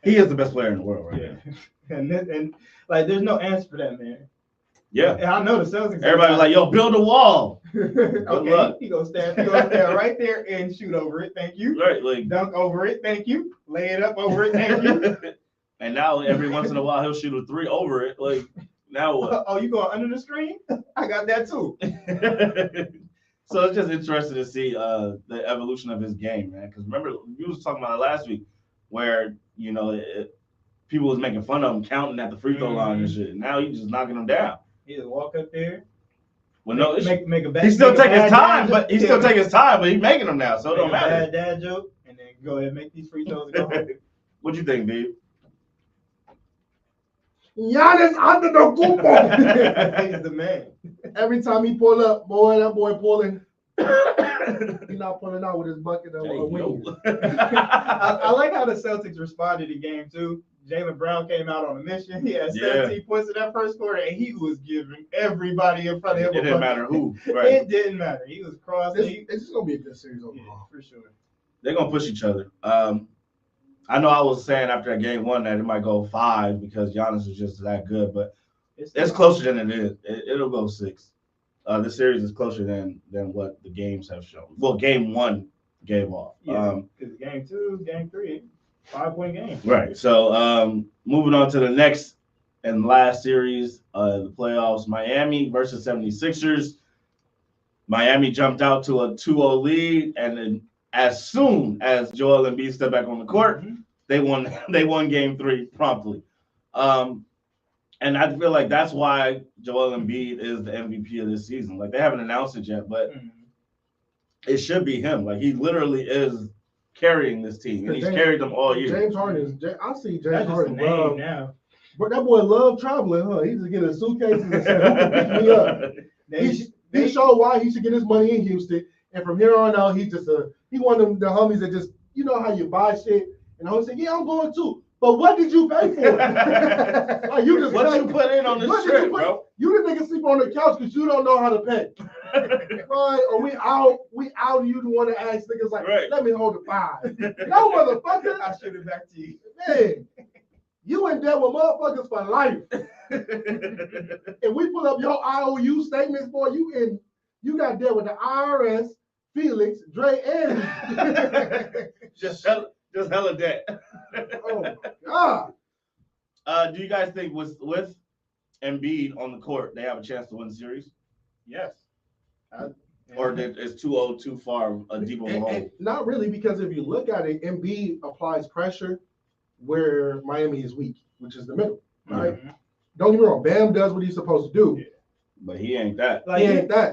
he is the best player in the world right now. And like, there's no answer for that, man. Yeah. And I know the Celtics. Everybody's like, yo, build a wall. Good luck. He gonna stand right there and shoot over it. Thank you. Right, like dunk over it. Thank you. Lay it up over it. Thank you. And now every once in a while he'll shoot a 3 over it. Like, now what? Oh, you going under the screen? I got that too. So it's just interesting to see the evolution of his game, man. Because remember, we was talking about it last week, where people was making fun of him counting at the free throw line and shit. Now he's just knocking them down. He just walk up there. Well, no, make a bad. He still take his time, but he's making them now, so it don't matter. Dad joke, and then go ahead and make these free throws and go home. What you think, babe? Giannis Antetokounmpo. He's the man. Every time he pull up, that boy pulling. He's not pulling out with his bucket of wings. I like how the Celtics responded to game 2. Jaylen Brown came out on a mission. He had 17 points in that first quarter, and he was giving everybody in front of him. It didn't matter who. Right. It didn't matter. He was crossing. It's just gonna be a good series overall. Yeah, for sure. They're gonna push each other. I know I was saying after that game 1 that it might go 5 because Giannis is just that good, but it's closer than it is. It'll go 6. The series is closer than what the games have shown. Well, game 1 gave off. Yeah, because game 2, game 3, 5-point game. Right. So moving on to the next and last series, the playoffs, Miami versus 76ers. Miami jumped out to a 2-0 lead, and then as soon as Joel Embiid stepped back on the court, they won game 3 promptly. And I feel like that's why Joel Embiid is the MVP of this season. Like, they haven't announced it yet, but it should be him. Like, he literally is carrying this team, and he's carried them all year. James Harden I see James Harden love now. But that boy love traveling, huh? He just get a suitcase and say, pick me up. He showed why he should get his money in Houston, and from here on out, he one of the homies that just how you buy shit, and the homie said, "Yeah, I'm going too." But what did you pay for? Like, you just what you put in on this trip, bro? You the nigga sleep on the couch because you don't know how to pay. Right? Or we out, you the one to ask niggas like, let me hold the $5. No, motherfucker. I should have back to you. Man, you in debt with motherfuckers for life. And we pull up your IOU statements, boy, you got debt with the IRS, Felix, Dre, and just hella debt. Oh my God. Do you guys think with Embiid on the court, they have a chance to win the series? Yes. Or is 2-0 too far a deep of a hole? Not really, because if you look at it, Embiid applies pressure where Miami is weak, which is the middle, right? Mm-hmm. Don't get me wrong, Bam does what he's supposed to do. Yeah. But he ain't that. Like,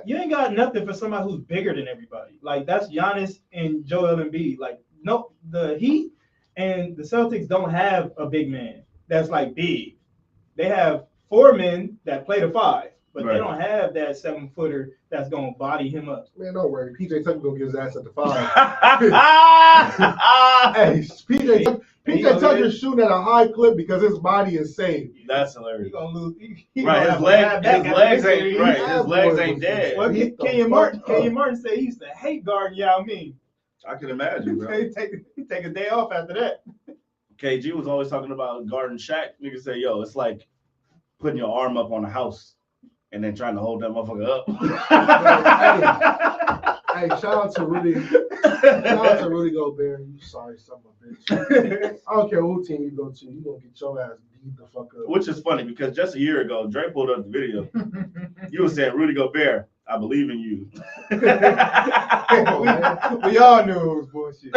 you ain't got nothing for somebody who's bigger than everybody. Like, that's Giannis and Joel Embiid. Like, no, the Heat and the Celtics don't have a big man that's like big. They have 4 men that play the 5, but they don't have that 7-footer that's gonna body him up. Man, don't worry. PJ Tucker gonna get his ass at the 5. Hey, PJ Tucker's shooting at a high clip because his body is saved. That's hilarious. He's gonna lose. Right, his legs ain't right. His legs ain't dead. Well, Kenyon Martin said he used to hate guarding Yao Ming. I can imagine, bro. He take a day off after that. KG was always talking about guarding Shaq. Niggas say, yo, it's like putting your arm up on a house and then trying to hold that motherfucker up. Hey, shout out to Rudy. Shout out to Rudy Gobert. You sorry son of a bitch. I don't care who team you go to. You gonna get your ass beat the fuck up. Which is funny because just a year ago, Drake pulled up the video. You were saying, Rudy Gobert, I believe in you. we all knew it was bullshit. You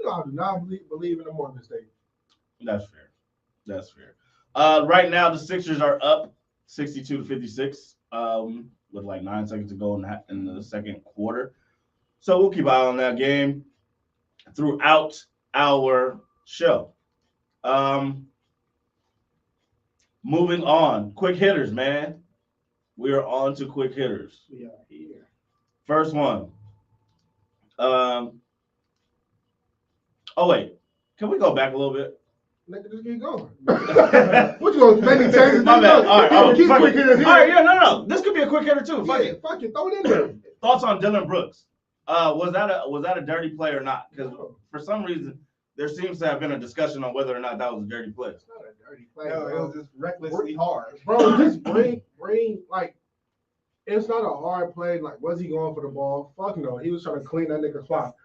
know, I do not believe in the Mormon State. That's fair. Right now, the Sixers are up 62-56 with like 9 seconds to go in the second quarter. So we'll keep an eye on that game throughout our show. Moving on. Quick hitters, man. We are on to quick hitters. We are here. First one. Oh, wait. Can we go back a little bit? Nigga, just keep going. What you gonna make me change? My bad. All right. Keep quick hitters here. All right, yeah, no. This could be a quick hitter too. Fuck it, throw it in there. Thoughts on Dylan Brooks? Was that a dirty play or not? Because for some reason there seems to have been a discussion on whether or not that was a dirty play. It's not a dirty play. No, it was just recklessly hard. Bro, just bring like it's not a hard play. Like, was he going for the ball? Fuck no. He was trying to clean that nigga clock.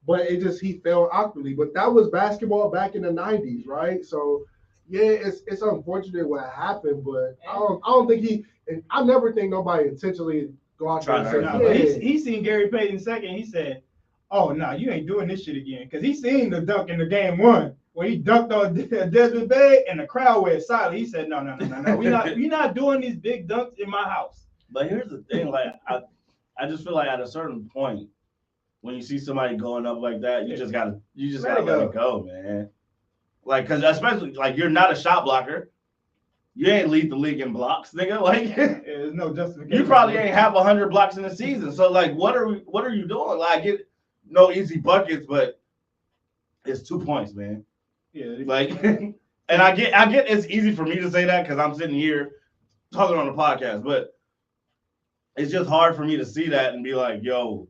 But he fell awkwardly. But that was basketball back in the 90s, right? So yeah, it's unfortunate what happened, but I don't think I never think nobody intentionally go out there and say, he seen Gary Payton second. He said, "Oh no, you ain't doing this shit again." Because he seen the dunk in the game 1 where he dunked on Desmond Bay and the crowd went silent. He said, "No, we're not doing these big dunks in my house." But here's the thing, like I just feel like at a certain point, when you see somebody going up like that, you just gotta let it go, man. Like, cause especially like you're not a shot blocker. You ain't lead the league in blocks, nigga. Like, there's no justification. You probably ain't have 100 blocks in the season. So like, what are you doing? Like, I get no easy buckets, but it's 2 points, man. Yeah. Like, and I get it's easy for me to say that because I'm sitting here talking on the podcast, but it's just hard for me to see that and be like, yo,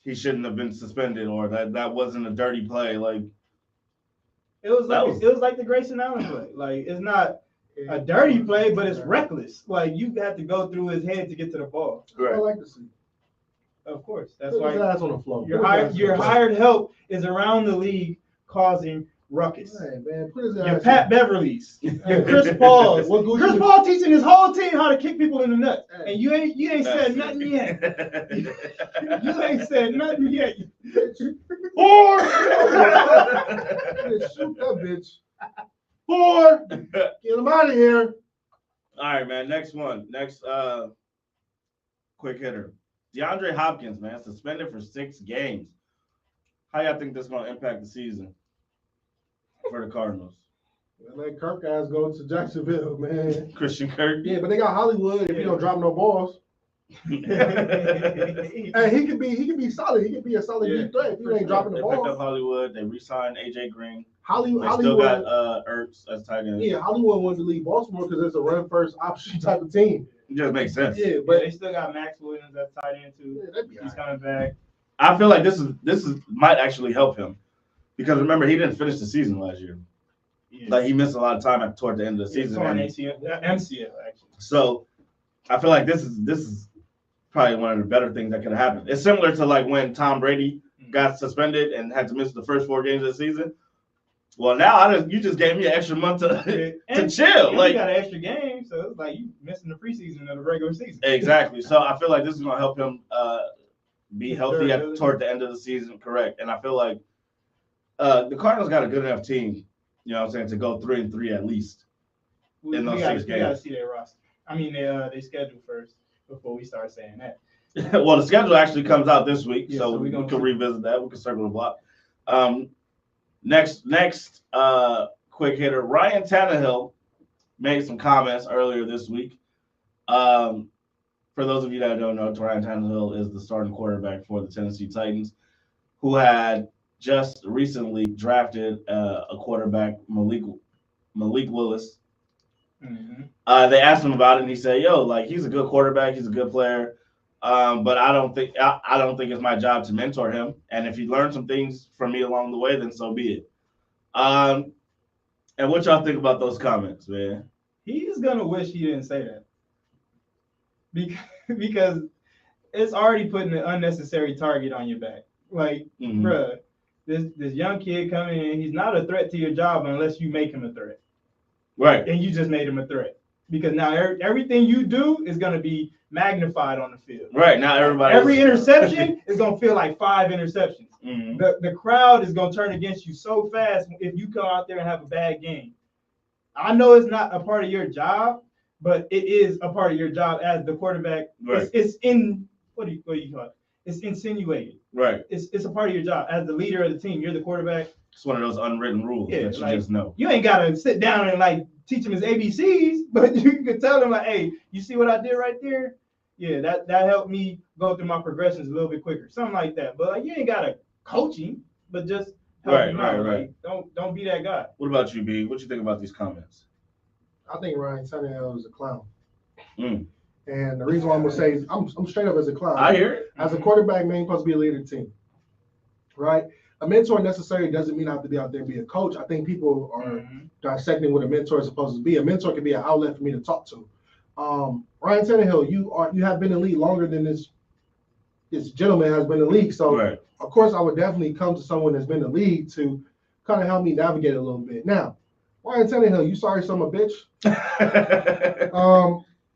he shouldn't have been suspended, or that wasn't a dirty play. Like, it was like the Grayson Allen play. Like, it's not a dirty play, but it's reckless. Like, you have to go through his head to get to the ball. Right. I like to see. Of course, that's why that's on the floor. Your hired help is around the league causing ruckus. Hey, man, put his your Pat Beverleys, your Chris Pauls. Chris Paul teaching his whole team how to kick people in the nuts, and you ain't said nothing yet. You ain't said nothing yet. Four. Shoot that bitch. 4. Get him out of here. All right, man. Next quick hitter. DeAndre Hopkins, man, suspended for 6 games. How y'all think this is going to impact the season for the Cardinals? Let Kirk guys go to Jacksonville, man. Christian Kirk. Yeah, but they got Hollywood if you don't drop no balls. And he could be solid. He could be a solid deep threat if you ain't dropping the They picked ball. up Hollywood. They re-signed AJ Green. Hollywood They still got Ertz as tight end. Yeah, Hollywood wants to leave Baltimore because it's a run first option type of team. It just makes sense. Yeah, but they still got Max Williams at tight end too. Yeah, He's coming back. I feel like this is might actually help him because remember he didn't finish the season last year. Yeah. Like he missed a lot of time toward the end of the season. MCL actually. So I feel like this is probably one of the better things that could have happened. It's similar to like when Tom Brady got suspended and had to miss the first 4 games of the season. Well, now you just gave me an extra month to chill. And like you got an extra game, so it's like you missing the preseason of the regular season. Exactly. So I feel like this is gonna help him be healthy toward the end of the season. Correct. And I feel like the Cardinals got a good enough team. You know what I'm saying, to go 3-3 at least in those 6 games. We gotta see their roster. I mean, they schedule first before we start saying that. Well, the schedule actually comes out this week, Yeah, so we can see. revisit that. We can circle the block. Next, quick hitter. Ryan Tannehill made some comments earlier this week. For those of you that don't know, Ryan Tannehill is the starting quarterback for the Tennessee Titans, who had just recently drafted a quarterback, Malik Willis. Mm-hmm. They asked him about it, and he said, "Yo, like he's a good quarterback, he's a good player, but I don't think it's my job to mentor him. And if he learns some things from me along the way, then so be it." And what y'all think about those comments, man? He's gonna wish he didn't say that because it's already putting an unnecessary target on your back. Like, bruh, this young kid coming in, he's not a threat to your job unless you make him a threat. Right. And you just made him a threat because now everything you do is going to be magnified on the field. Right. Now every interception is going to feel like 5 interceptions. Mm-hmm. The crowd is going to turn against you so fast if you come out there and have a bad game. I know it's not a part of your job, but it is a part of your job as the quarterback. Right. It's in what do you call it? It's insinuated. Right. It's a part of your job as the leader of the team. You're the quarterback. It's one of those unwritten rules that you just know. You ain't got to sit down and like teach him his ABCs, but you can tell him like, "Hey, you see what I did right there? Yeah, that helped me go through my progressions a little bit quicker." Something like that. But like, you ain't got to coach him, but just help him out. Right. Like, don't be that guy. What about you, B? What you think about these comments? I think Ryan Tannehill is a clown. Mm. And the reason why I'm gonna say is I'm straight up as a clown. I hear it. As a quarterback, man, you're supposed to be a leader of the team, right? A mentor necessarily doesn't mean I have to be out there and be a coach. I think people are dissecting what a mentor is supposed to be. A mentor can be an outlet for me to talk to. Ryan Tannehill, you have been in the league longer than this gentleman has been in the league. So of course I would definitely come to someone that's been in the league to kind of help me navigate a little bit. Now, Ryan Tannehill, you sorry son of a bitch.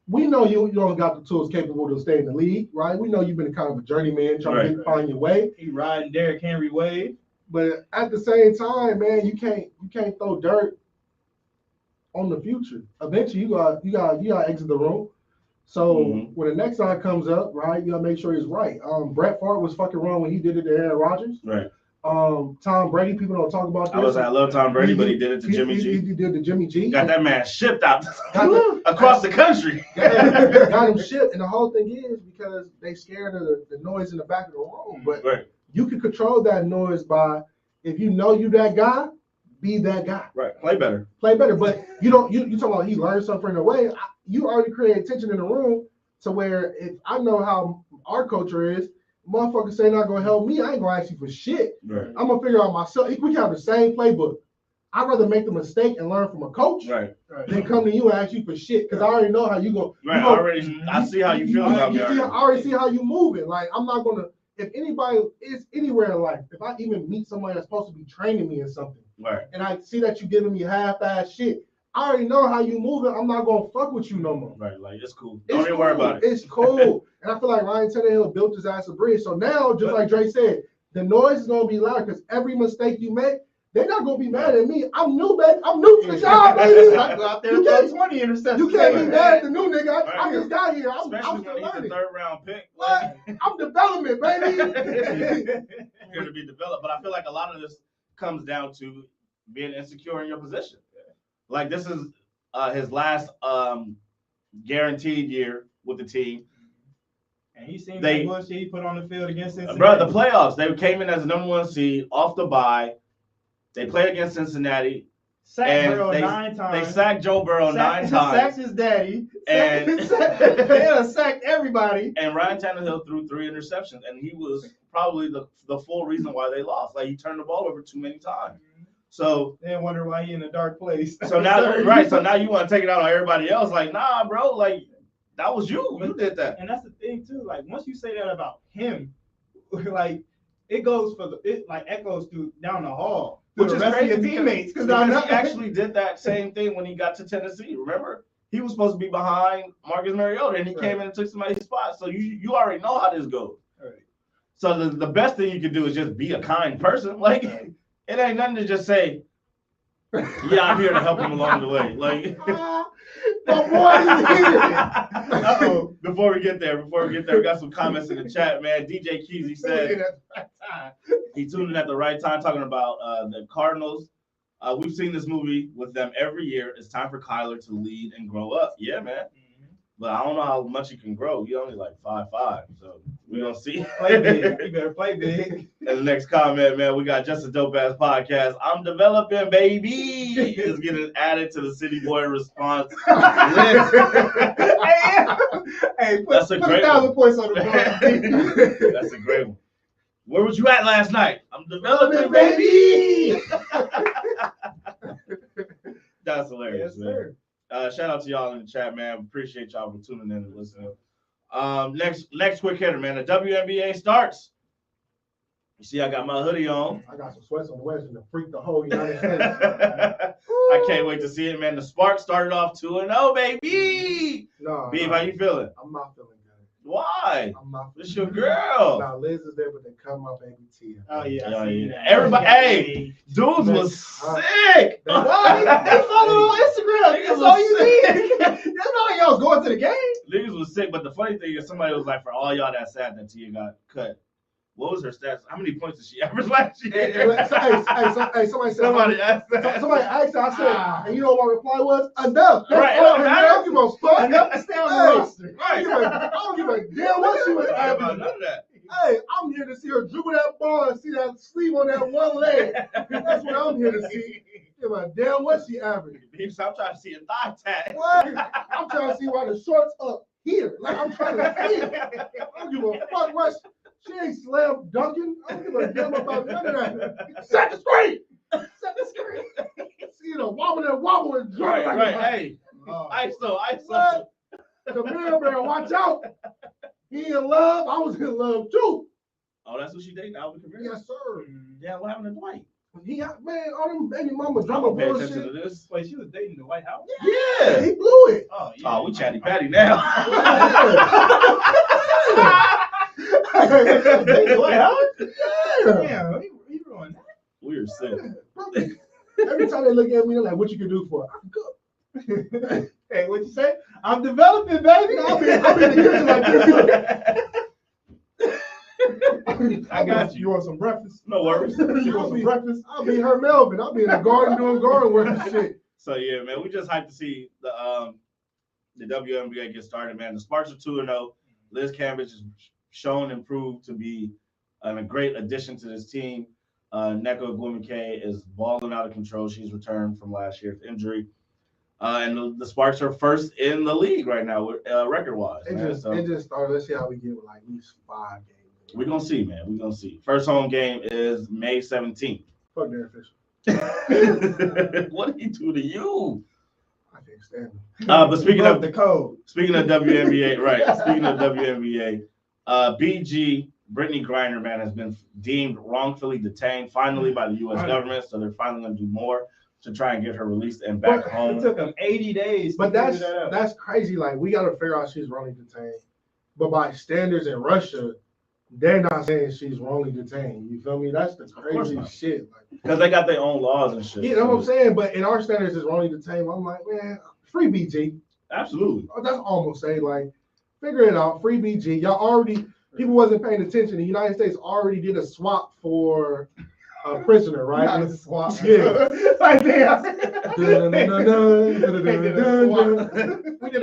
We know you don't got the tools capable to stay in the league, right? We know you've been kind of a journeyman trying to find your way. He riding Derrick Henry wave. But at the same time, man, you can't throw dirt on the future. Eventually, you got to exit the room. So when the next guy comes up, right, you gotta make sure he's right. Brett Favre was fucking wrong when he did it to Aaron Rodgers. Right. Tom Brady, people don't talk about this. I love Tom Brady, but he did it to Jimmy G. He did to Jimmy G. Got that man shipped out across the country. Got him shipped, and the whole thing is because they scared of the noise in the back of the room. But you can control that noise by, if you know you that guy, be that guy. Right. Play better. But you talking about he learned something in a way. You already create tension in the room to where if I know how our culture is, motherfuckers say not gonna help me, I ain't gonna ask you for shit. Right. I'm gonna figure out myself. We can have the same playbook. I'd rather make the mistake and learn from a coach than come to you and ask you for shit, because I already know how you go. Right. I see how you feel about me. I already see how you moving. Like, I'm not gonna, if anybody is anywhere in life, if I even meet somebody that's supposed to be training me in something, and I see that you giving me half-ass shit, I already know how you moving. I'm not gonna fuck with you no more. Right, like it's cool. Don't even worry about it. It's cool. And I feel like Ryan Tannehill built his ass a bridge. So now, just like Dre said, the noise is gonna be loud because every mistake you make, they're not gonna be mad at me. I'm new, baby. I'm new to the job, baby. I go out there and throw 20 interceptions. You can't be mad at the new nigga. I just got here. I'm Especially still when he's learning. the 3rd round pick. What? I'm development, baby. Here to be developed. But I feel like a lot of this comes down to being insecure in your position. Like this is his last guaranteed year with the team. And he seen that bullshit he put on the field against Cincinnati. Bro, the playoffs, they came in as the number 1 seed off the bye. They played against Cincinnati. Sacked Burrow 9 times. They sacked Joe Burrow 9 times. Sacked his daddy. And they sacked everybody. And Ryan Tannehill threw 3 interceptions, and he was probably the full reason why they lost. Like he turned the ball over too many times. So they wonder why he in a dark place. So now, right? So now you want to take it out on everybody else? Like, nah, bro. Like that was you. You did that. And that's the thing too. Like once you say that about him, like it goes echoes through down the hall. Which is crazy teammates because he actually did that same thing when he got to Tennessee. Remember, he was supposed to be behind Marcus Mariota, and he came in and took somebody's spot. So you already know how this goes. Right. So the best thing you can do is just be a kind person. Like it ain't nothing to just say, "Yeah, I'm here to help him along the way." Like, my boy is here. Uh-oh. Before we get there, we got some comments in the chat, man. DJ Keys, he said he tuned in at the right time, talking about the Cardinals. We've seen this movie with them every year. It's time for Kyler to lead and grow up. Yeah, man. But I don't know how much he can grow. He only like 5'5", so we don't see. Play big. You better play big. And the next comment, man, we got Just a Dope Ass Podcast. I'm developing, baby. Is getting added to the City Boy response list. Hey, put 1,000 points on the board. That's a great one. Where was you at last night? I'm developing, baby. That's hilarious, yes, man. Sir. Shout out to y'all in the chat, man. Appreciate y'all for tuning in and listening. Next quick hitter, man. The WNBA starts. You see, I got my hoodie on. I got some sweats on the West and to freak the whole United States. I can't wait to see it, man. The Sparks started off 2-0, baby. No, Beav, how you feeling? I'm not feeling good. Why? I'm not. This your girl. Now Liz is there, but they cut my baby Tia. Oh yeah. Everybody, hey, dudes was sick. Why? They follow on Instagram. That's all you need. That's all y'all was going to the game. Niggas was sick, but the funny thing is, somebody was like, for all y'all that sad that Tia got cut. What was her stats? How many points did she average last year? Hey, somebody said. Somebody asked that. Somebody asked that. I said, and you know what my reply was? Enough. Right. I don't give a fuck. Enough to stay on the roster. Right. I don't give a damn what she was averaging. None of that. Hey, I'm here to see her dribble that ball and see that sleeve on that one leg. That's what I'm here to see. Give a damn what she averaged. I'm trying to see a thigh tag. What? I'm trying to see why the shorts up here. Like I'm trying to see it. I don't give a fuck what. She ain't slam dunking. I don't give a damn about none of that. Set the screen. Set the screen. See the wobble and jump. Right. Hey, ISO. What? The man, watch out. He in love. I was in love too. Oh, that's what she dating now with Camille? Yes, sir. Yeah, what happened to Dwight? He got, man, all them baby mama I'm drama gonna pay attention bullshit. to this. Wait, she was dating the White House? Yeah. He blew it. Oh, yeah. Oh, we chatty patty now. The White House? Yeah. Yeah, he ruined that. We are sick. Every time they look at me, they're like, what you can do for it? I can cook. Hey, what you say? I'm developing, baby. I'll be in the kitchen like this. I got you. You want some breakfast? No worries. You want some breakfast? I'll be her Melvin. I'll be in the garden doing garden work and shit. So yeah, man, we just hyped to see the WNBA get started, man. The Sparks are 2-0. Liz Cambridge has shown and proved to be a great addition to this team. Neko Gwumike is balling out of control. She's returned from last year's injury. And the Sparks are first in the league right now, record-wise. It just started. Let's see how we get with like at least 5 games. We're going to see, man. We're going to see. First home game is May 17th. Fuck Derek Fisher. What did he do to you? I can't stand him. But speaking of the code. Speaking of WNBA, right. Speaking of WNBA, BG, Brittany Griner, man, has been deemed wrongfully detained finally by the U.S. government. So they're finally going to do more to try and get her released and back home. It took them 80 days. But that's crazy. Like, we got to figure out she's wrongly detained. But by standards in Russia, they're not saying she's wrongly detained. You feel me? That's the crazy shit. Because they got their own laws and shit. You know what I'm saying? But in our standards, it's wrongly detained. I'm like, man, free BG. Absolutely. That's almost say, like, figure it out. Free BG. Y'all already, people wasn't paying attention. The United States already did a swap for a prisoner, right? Not a swap. Yeah. Like damn. We did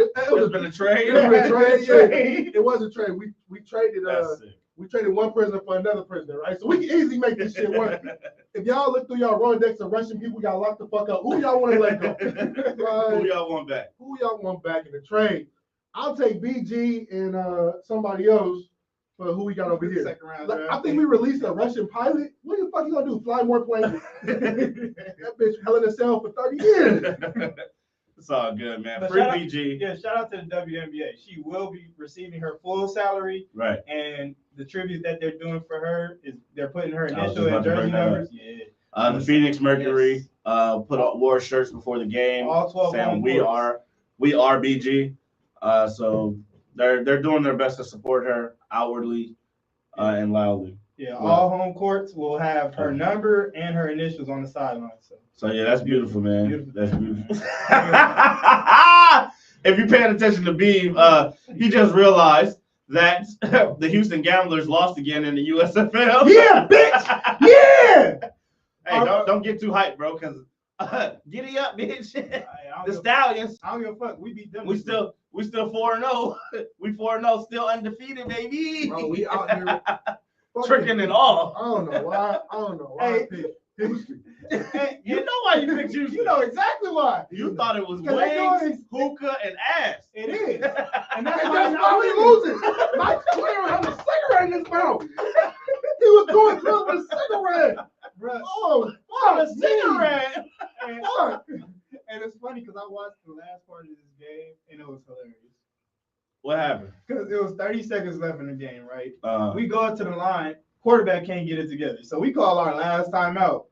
it. It was been a trade. It was a trade. Trade. Yeah. It was a trade. We traded. That's sick. We traded one prisoner for another prisoner, right? So we can easily make this shit work. If y'all look through y'all Rolodex of Russian people got locked the fuck up, who y'all want to let go? Who y'all want back? Who y'all want back in the trade? I'll take BG and somebody else for who we got over here. Second round Like, draft. I think we released a Russian pilot. What the fuck you gonna do? Fly more planes? That bitch held in a cell for 30 years. It's all good, man. But Free shout out- BG. Yeah, shout out to the WNBA. She will be receiving her full salary, Right. and the tribute that they're doing for her is they're putting her I was initial just about and to jersey bring that up. numbers. Yeah, The Phoenix Mercury Yes. wore shirts before the game all 12 saying home we courts. are BG. So they're doing their best to support her outwardly and loudly. Yeah, Well, all home courts will have her number and her initials on the sideline. So yeah, that's beautiful, man. Beautiful. That's beautiful. If you're paying attention to Beam, he just realized that the Houston Gamblers lost again in the USFL. Yeah, bitch. Yeah. Hey, don't get too hyped, bro, because giddy up, bitch. The Stallions. I don't give a fuck. We beat them. We still 4-0. We 4-0, still undefeated, baby. Bro, we out here Tricking and all. I don't know why. I picked Houston. Hey, you know why you picked Houston. You know exactly why. You thought it was 'Cause they doing wings, hookah, and ass. It is. And That's why we losing. Mike Clear had a cigarette in his mouth. He was going through with a cigarette. Bro, Oh, What a fuck me. cigarette. and, Fuck. and it's funny because I watched the last part of this game and it was hilarious. What happened? Because it was 30 seconds left in the game, right? Uh, We go up to the line, quarterback can't get it together. So we call our last timeout.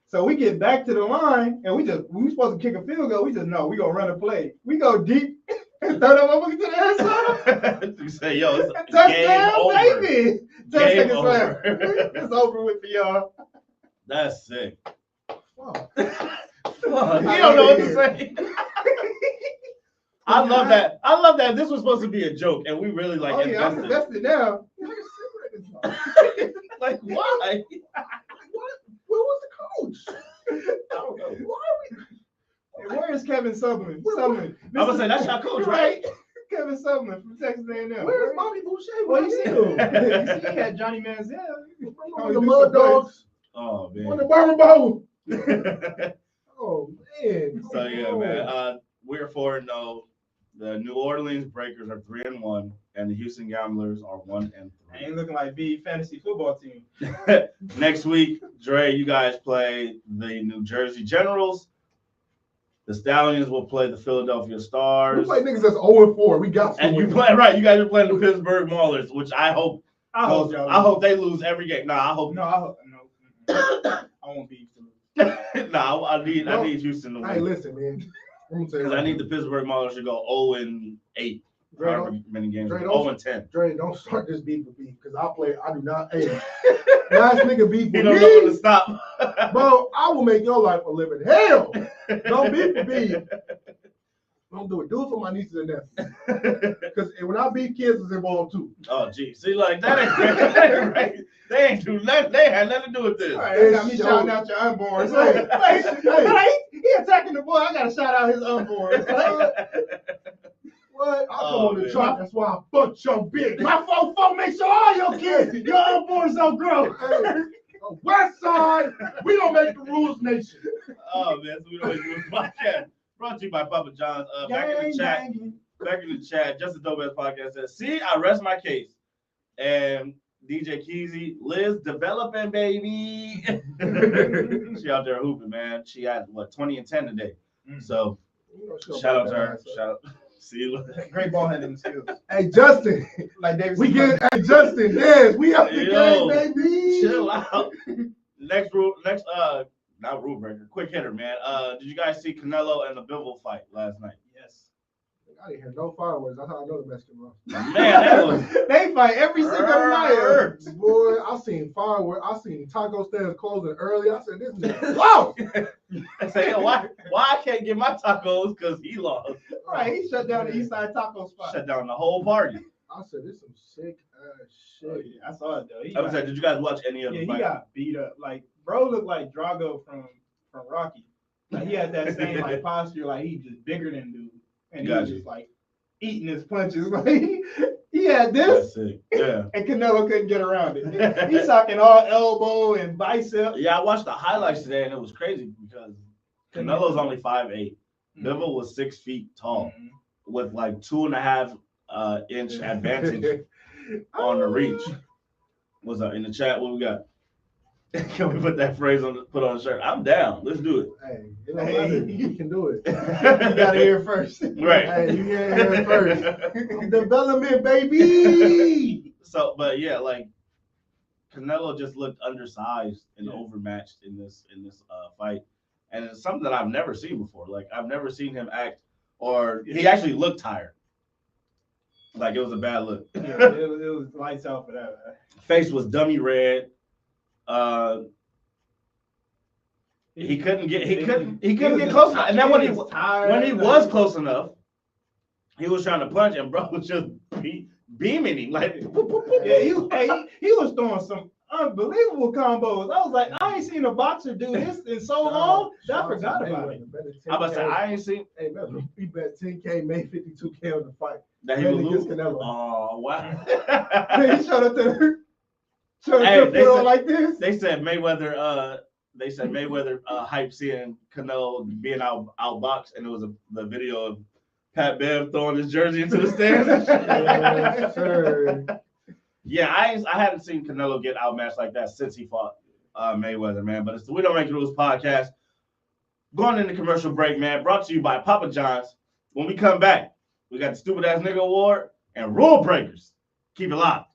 So we get back to the line and we supposed to kick a field goal. We just no, we gonna run a play. We go deep and throw that motherfucker to the end zone. you say, yo, it's game Touchdown, over. baby. 10 Game seconds over. left. It's over with for y'all. That's sick. Fuck. You don't know what to say. I love that. I love that. This was supposed to be a joke, and we really like Oh yeah, I'm invested. invested now. Like, why? Where was the coach? I don't know. Hey, where is Kevin Sutherland? Where- I'm gonna say that's your coach, right? Kevin Sutherland from Texas A&M. Where's Bobby Boucher? Well, you see him. him? You see he had Johnny Manziel. Oh, the Mud Dogs Oh on man. the Bourbon Bowl. Oh man. So yeah, man. We're 4-0. The New Orleans Breakers are 3-1, and the Houston Gamblers are 1-3. Ain't looking like B fantasy football team. Next week, Dre, you guys play the New Jersey Generals. The Stallions will play the Philadelphia We Stars. play niggas that's 0-4. We got to And you win. play right. You guys are playing the Pittsburgh Maulers, which I hope. I hope y'all I hope they lose every game. Nah, I hope. No, I hope no. I won't be to lose. Nah, I need Houston to Hey, win listen, man. I'm gonna tell you because I need the Pittsburgh Maulers to go 0-8, Dre, however many games. Dre, 0-10. Dre, don't start this beef with me because I do not. Hey, last nigga beef You with don't know when to me, stop. bro. I will make your life a living hell. Don't beef with me. Don't do it. Do it for my nieces and nephews. Because when I beef, kids is involved too. Oh, gee. See, like, that ain't right. They ain't do nothing. They had nothing to do with this. All right, you got me shouting out your unborns. Hey, he attacking the boy. I gotta shout out his unborns. What? I come Oh, on the man. truck. That's why I fucked your bitch. My phone make sure all your kids, your unborns don't grow. Hey, West Side, we don't make the rules, nation. Oh, man. So we don't do this podcast. Brought to you by Papa John's. Back in the chat, Just a Dope Ass Podcast says, see, I rest my case. And DJ Keezy, Liz developing, baby. She out there hooping, man. She had, 20 and 10 today. So, shout out to her. Shout out. See, look. Great ball handling skills. Hey, Justin. Like David. We get hey Justin, yes, we up the Yo, game, baby. Chill out. Next not rule breaker, quick hitter, man. Did you guys see Canelo and the Bivol fight last night? Yes. I didn't hear no fireworks. That's how I know the Mexican bro. Man, that was They fight every single night. Boy, I seen fireworks. I seen taco stands closing early. I said, this nigga lost. I say, yo, why I can't get my tacos? Because he lost. Right, he shut down the East Side Taco spot. Shut down the whole party. I said, this some sick ass Oh, shit. yeah, I saw it though. I was like, did you guys watch any of Yeah, the he fight? got beat up. Like, bro looked like Drago from Rocky. Like he had that same like posture, like he just bigger than dude, and he was just like eating his punches. Like he had this, yeah, and Canelo couldn't get around it. He's socking all elbow and bicep. Yeah, I watched the highlights today, and it was crazy because Canelo's only 5'8". Bivol was 6 feet tall, with like 2.5 inch advantage on the reach. What's up in the chat? What we got? Can we put that phrase put on the shirt? I'm down. Let's do it. Hey, it don't matter. You can do it. You gotta hear it first. Right. Hey, you gotta hear it first. Development, baby. So, but yeah, like Canelo just looked undersized and overmatched in this fight, and it's something that I've never seen before. Like I've never seen him act, or he actually looked tired. Like it was a bad look. Yeah, it was lights out for that. Face was dummy red. He couldn't get close enough. And then when he was close enough, he was trying to punch, and bro was just beaming him like. Yeah, he was throwing some unbelievable combos. I was like, I ain't seen a boxer do this in so long. I forgot about it. I about to say I ain't seen. Hey, man, he bet 10K, made 52K on the fight. That he would lose. Oh wow! He showed up to put on like this. They said Mayweather. Hype seeing Canelo being outboxed, and it was the video of Pat Bev throwing his jersey into the stands. Yes, sir. Yeah, I hadn't seen Canelo get outmatched like that since he fought Mayweather, man. But it's the We Don't Make Rules podcast. Going into commercial break, man. Brought to you by Papa John's. When we come back, we got the Stupid Ass Nigga Award and Rule Breakers. Keep it locked.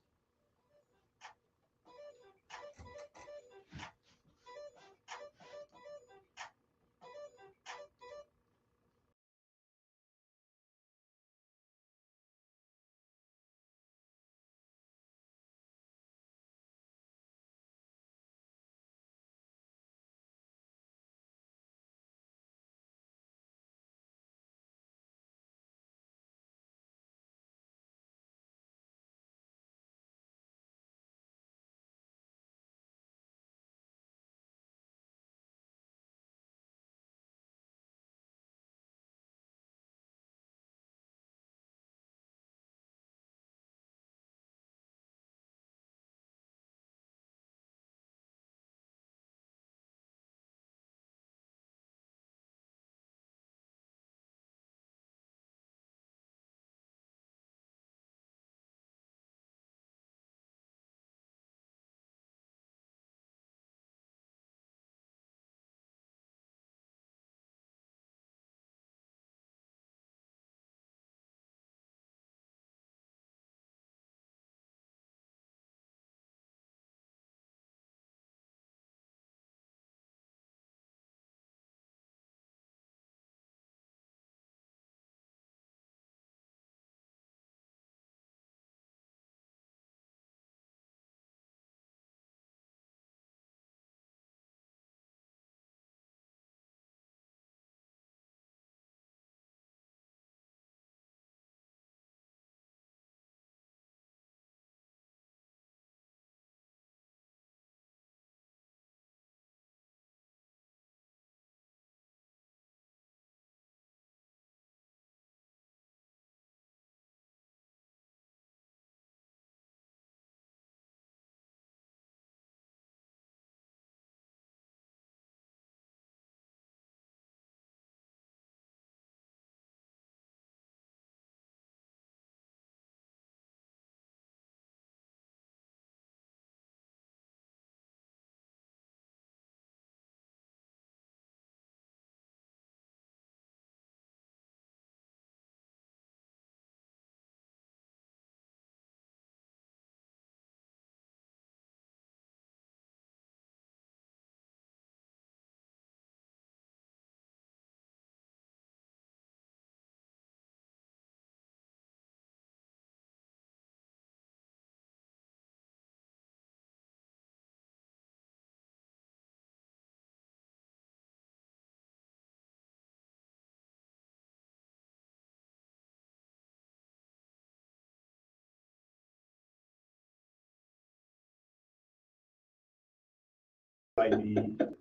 By beef,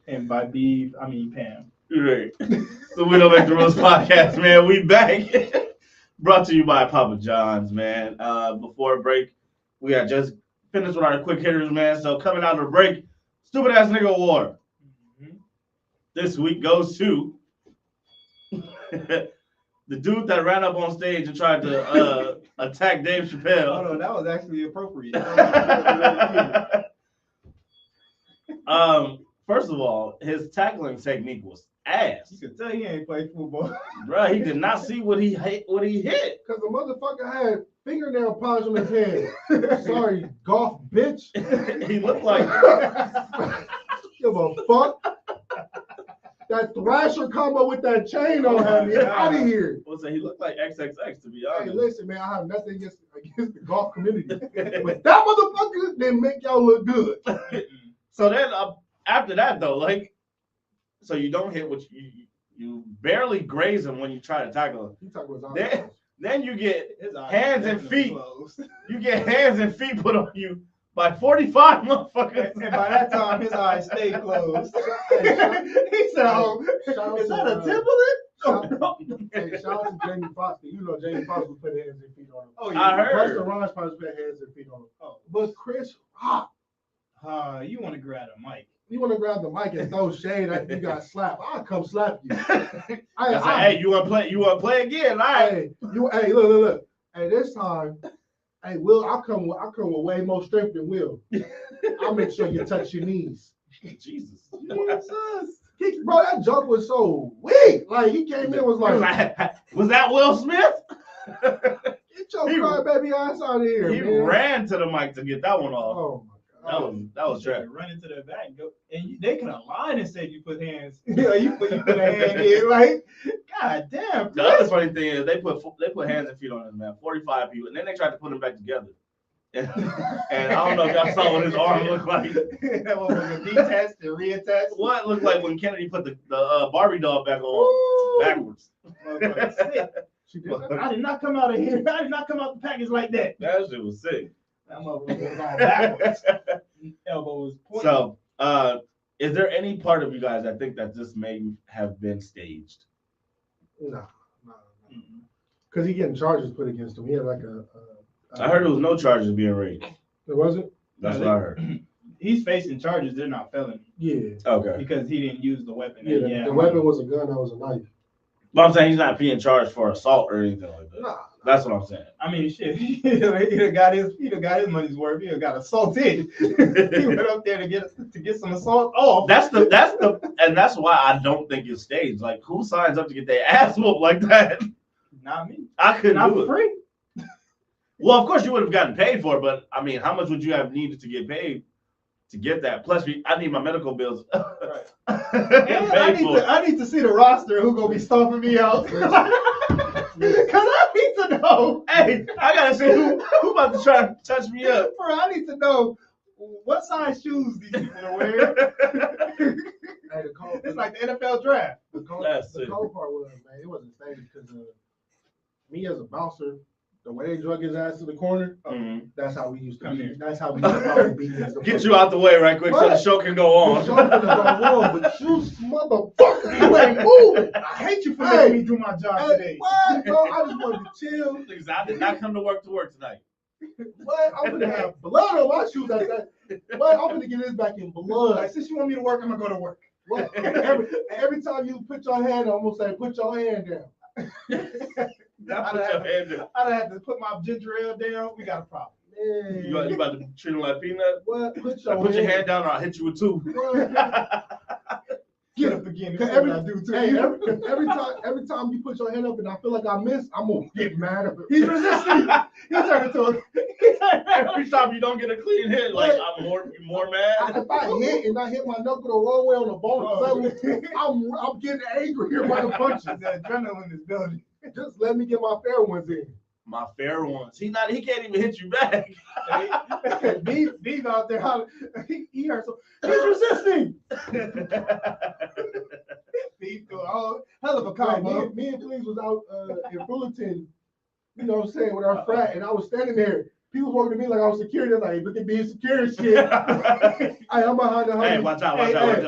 and by beef, I mean Pam. Right. So we don't make the rules podcast, man. We back. Brought to you by Papa John's, man. Before break, we got just finished with our quick hitters, man. So coming out of the break, stupid ass nigga award. This week goes to the dude that ran up on stage and tried to attack Dave Chappelle. Oh no, that was actually appropriate. First of all, his tackling technique was ass. You can tell he ain't played football. Bro, he did not see what he hit. Because the motherfucker had fingernail polish on his hand. Sorry, golf bitch. He looked like Give a fuck. That Thrasher combo with that chain on him. Get out of here. He looked like XXX, to be Hey, honest. listen, man, I have nothing against the golf community. But that motherfucker didn't make y'all look good. So then after that though, like, so you don't hit what you barely graze him when you try to tackle him. You talk about his eyes. Then you get His eyes hands and definitely feet. closed. You get hands and feet put on you by 45 motherfuckers. And by that time, his eyes stayed closed. He said, "Oh, Shout is out that a to, Timberland?" Hey, shout out to Jamie Foxx. You know Jamie Foxx was putting hands and feet on him. Oh, I heard. Busta Rhymes probably put hands and feet on him. Oh. But Chris Rock, You want to grab a mic? you want to grab the mic and throw shade after you got slapped? I'll come slap you. I said, hey, you want to play again? All right. Hey, look. Hey, this time, hey, Will, I come with way more strength than Will. I'll make sure you touch your knees. Jesus. Bro, that joke was so weak. Like, he came in and was like, was that Will Smith? get your crybaby ass out of here, He man. ran to the mic to get that one off. Oh, my God. That was trash. Run into the back and go, and they could have lied and said you put hands. You put a hand in. Like, god damn. The other funny thing is they put hands and feet on him, man. 45 people, and then they tried to put him back together. And I don't know if y'all saw what his arm looked like. That one was detached and reattached. What it looked like when Kennedy put the Barbie doll back on backwards. She did that? I did not come out of here. I did not come out the package like that. That shit was sick. That motherfucker was on backwards. Elbow was pointing. So, is there any part of you guys that think that this may have been staged? No. Because he getting charges put against him. He had like I heard there was no charges being raised. There wasn't? That's what I heard. He's facing charges. They're not felony. Yeah. Okay. Because he didn't use the weapon. Yeah, the weapon was a gun. That was a knife. But I'm saying he's not being charged for assault or anything like that. Nah. That's what I'm saying. I mean, shit. He'd have got his money's worth. He'd have got assaulted. He went up there to get some assault off. That's why I don't think it's staged. Like, who signs up to get their ass whooped like that? Not me. I couldn't Not do it. for free. Well, of course you would have gotten paid for it, but I mean, how much would you have needed to get paid to get that? Plus, I need my medical bills. Right. I need to see the roster who gonna be stomping me out. Cause I need to know. Hey, I gotta see who about to try to touch me up. Bro, I need to know what size shoes these people are wearing. Hey, It's like the NFL draft. The cold part was, man, it wasn't staged because me as a bouncer, the way they drug his ass to the corner, that's how we used to be. That's how we used to be. Get you out the way right quick so the show can go on. The show can go on, but you motherfucker, you ain't moving. I hate you for letting me do my job today. What? Bro, I just wanted to chill. Because I did not come to work tonight. What? I'm gonna have blood on my shoes like that. What? I'm gonna get this back in blood. Like, since you want me to work, I'm gonna go to work. What? Every time you put your hand, I'm gonna say, put your hand down. I'd have to put my ginger ale down. We got a problem. Man. You about to treat him like peanut? What? Put your hand down or I'll hit you with two. Get up again. Every Every time you put your hand up and I feel like I miss, I'm gonna get mad at him. He's resisting. He turned into a. Every time you don't get a clean hit, like I'm more mad. If I hit and I hit my knuckle the wrong way on the bone, I'm getting angrier by the punches. The adrenaline is building. Just let me get my fair ones in. My fair ones. He can't even hit you back. Beef out there, he hurt so he's resisting. Beef go hell of a combo. Me and Please was out in Fullerton, you know what I'm saying, with our frat, and I was standing there People was walking to me like I was security. They're like, look at being security shit. Hey, I'm behind the homie. Hey, watch out.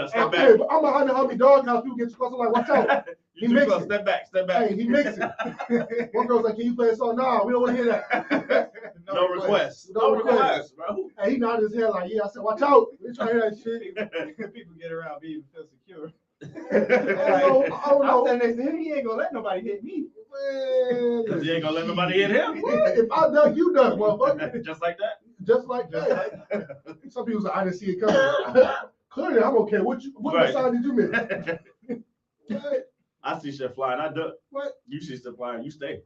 Step back. Hey, I'm behind the homie doghouse. People get too close. I'm like, watch out. You too close. Step back. Hey, he mixing. One girl's like, can you play a song? Nah, we don't want to hear that. No request, bro. Hey, he nodded his head like, yeah. I said, watch out. We trying to hear that shit. People get around me and feel secure. I don't know. I'm standing next to him. He ain't gonna let nobody hit me. Because he ain't gonna let nobody hit him. If I duck, you duck, motherfucker. Just like that. Just like that. Some people say, I didn't see it coming. Clearly, I'm okay. What right. side did you miss? What? I see shit flying. I duck. What? You see shit flying. You stay.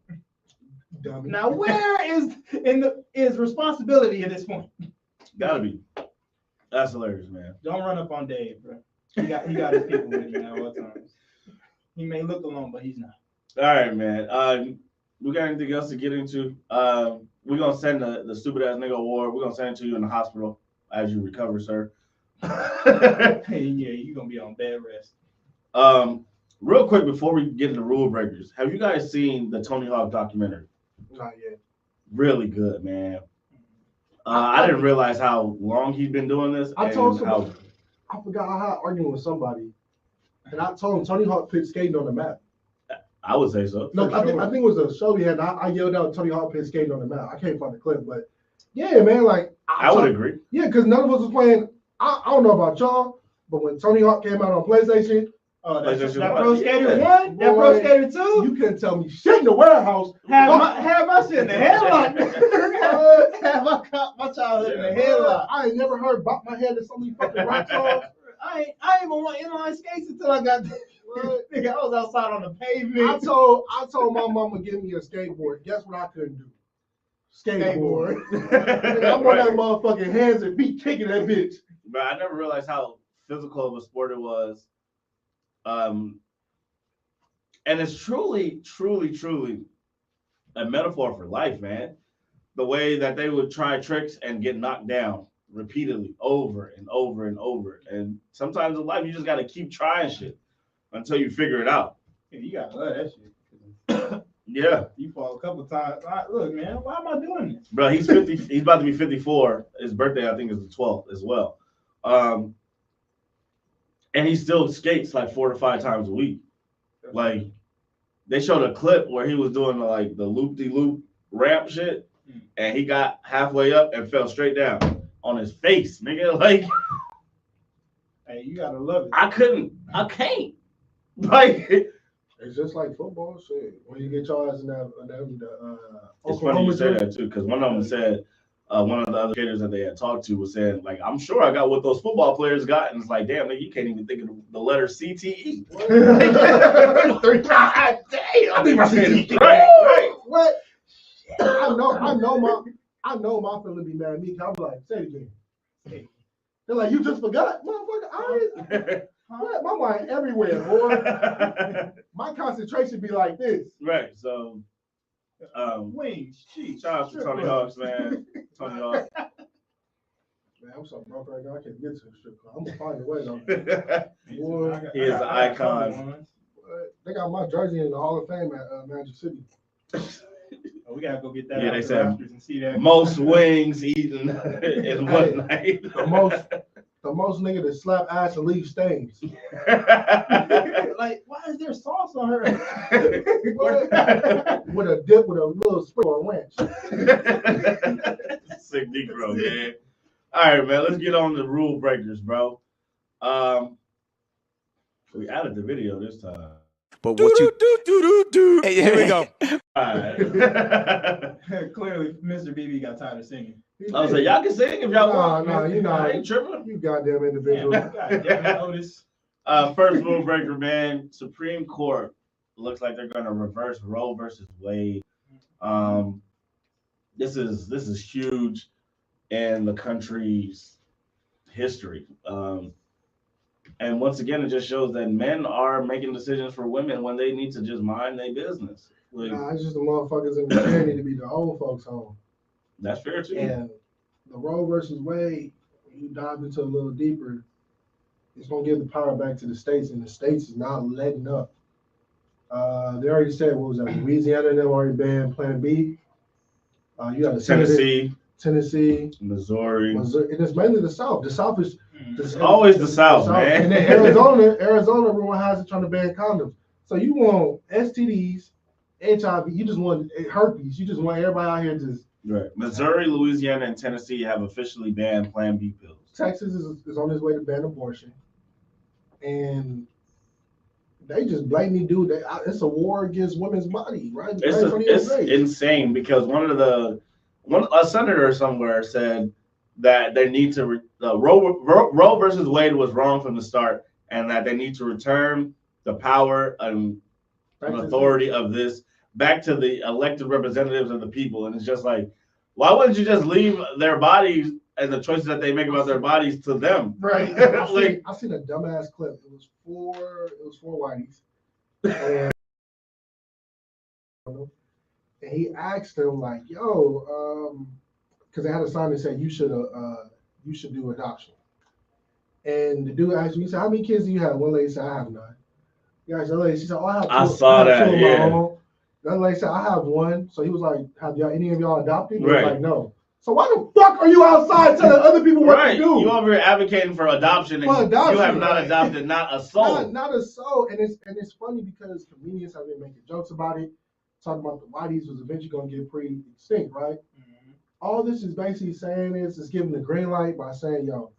Dummy. Now, where is responsibility at this point? Gotta be. That's hilarious, man. Don't run up on Dave, bro. He got his people with him at all times. He may look alone, but he's not. All right, man. We got anything else to get into? We're gonna send the stupid ass nigga award. We're gonna send it to you in the hospital as you recover, sir. Hey, yeah, you're gonna be on bed rest. Real quick before we get into rule breakers, have you guys seen the Tony Hawk documentary? Not yet. Really good, man. I didn't realize how long he'd been doing this. I told somebody, I forgot I had an argument with somebody, and I told him Tony Hawk put skating on the map. I would say so. No, I think it was a show we had. And I yelled out Tony Hawk put skating on the map. I can't find the clip, but yeah, man, like I would agree. Yeah, because none of us was playing. I don't know about y'all, but when Tony Hawk came out on PlayStation, that Pro Skater 1, that Pro Skater 2, you couldn't tell me shit in the warehouse. Have my shit in the headlock. Have my childhood in the headlock. I ain't never heard bop my head to so many fucking rock songs. I ain't even want inline skates until I got there. Nigga, I was outside on the pavement. I told my mama give me a skateboard. Guess what I couldn't do? Skateboard. I'm on that motherfucking hands and feet kicking that bitch. But I never realized how physical of a sport it was. And it's truly, truly, truly a metaphor for life, man. The way that they would try tricks and get knocked down repeatedly over and over and over. And sometimes in life, you just got to keep trying shit until you figure it out. Yeah, you got to love that shit. Yeah. You fall a couple times. Look, man, why am I doing this? Bro, he's 50. He's about to be 54. His birthday, I think, is the 12th as well. And he still skates like 4 to 5 times a week. Like, they showed a clip where he was doing like the loop-de-loop ramp shit, and he got halfway up and fell straight down on his face, nigga. Like, hey, you gotta love it. I can't. Like, it's just like football shit. When you get your ass in that it's funny you say that too, because one of them said, one of the other skaters that they had talked to was saying, like, I'm sure I got what those football players got. And it's like, damn, nigga, you can't even think of the letter CTE. God damn. I think my CTE. Right. What? I know my feeling be mad at me. I'm like, say it again. They're like, you just forgot? Motherfucker, what? My mind everywhere, boy. My concentration be like this. Right, so... wings, cheese. Shout out to Tony Hawks, man. Tony Hawks. Man, I'm so broke right now. I can't get to the strip club. I'm gonna find a way though. Boy, he is an icon. They got my jersey in the Hall of Fame at Magic City. Oh, we gotta go get that. Yeah, they said and see that. most wings eaten in one night. The most nigga that slap ass and leave stains. Like, why is there sauce on her? With a dip with a little sprinkle of ranch. Sick Negro, man. All right, man. Let's get on the rule breakers, bro. We added the video this time. But what you Hey, here we go. All right. Clearly, Mr. BB got tired of singing. I was like, y'all can sing if y'all want. Nah, you know, I ain't tripping. You goddamn individual. Damn, Otis. First rule breaker, man. Supreme Court looks like they're gonna reverse Roe versus Wade. This is huge in the country's history. And once again, it just shows that men are making decisions for women when they need to just mind their business. Like, Nah, it's just the motherfuckers in the chair need to be the old folks home. That's fair too. And the Roe versus Wade, when you dive into a little deeper, it's gonna give the power back to the states, and the states is not letting up. They already said, what was that? Louisiana and them already banned Plan B. You got the Tennessee. Tennessee, Missouri. and it's mainly the South. The South is It's always the South, man. And then Arizona, everyone has it trying to ban condoms. So you want STDs, HIV, you just want herpes. You just want everybody out here just. Right. Missouri, Louisiana, and Tennessee have officially banned Plan B pills. Texas is on its way to ban abortion, and they just blatantly do that. It's a war against women's body, right? It's insane because a senator somewhere said that they need to Roe versus Wade was wrong from the start, and that they need to return the power and authority of this back to the elected representatives of the people. And it's just like, why wouldn't you just leave their bodies and the choices that they make about their bodies to them? Right. I seen a dumbass clip. It was four whiteys. And he asked them like, yo, because they had a sign that said you should do adoption. And the dude asked me, he said, how many kids do you have? One lady said, I have none. Yeah, she said, oh, I have two. I saw that, yeah. The other lady said, I have one. So he was like, have any of y'all adopted? He right. was like, no. So why the fuck are you outside telling other people what to do? You over here advocating for adoption, and you have not adopted not a soul. Not a soul. And it's funny because comedians have been making jokes about it, talking about the whiteys was eventually going to get pretty extinct, right? Mm-hmm. All this is basically saying is giving the green light by saying, yo,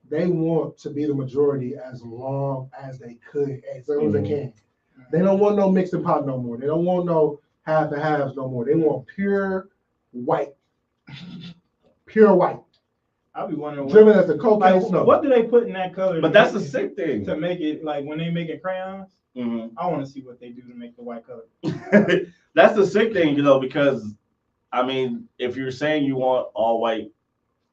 they want to be the majority as long as they could, as long as they can. They don't want no mixed pot no more. They don't want no half and halves no more. They want pure white. Pure white. I'll be wondering driven as the cocaine snow. What do they put in that color? But that's the sick thing. To make it like when they make it crayons, mm-hmm. I want to see what they do to make the white color. That's the sick thing, because I mean, if you're saying you want all white,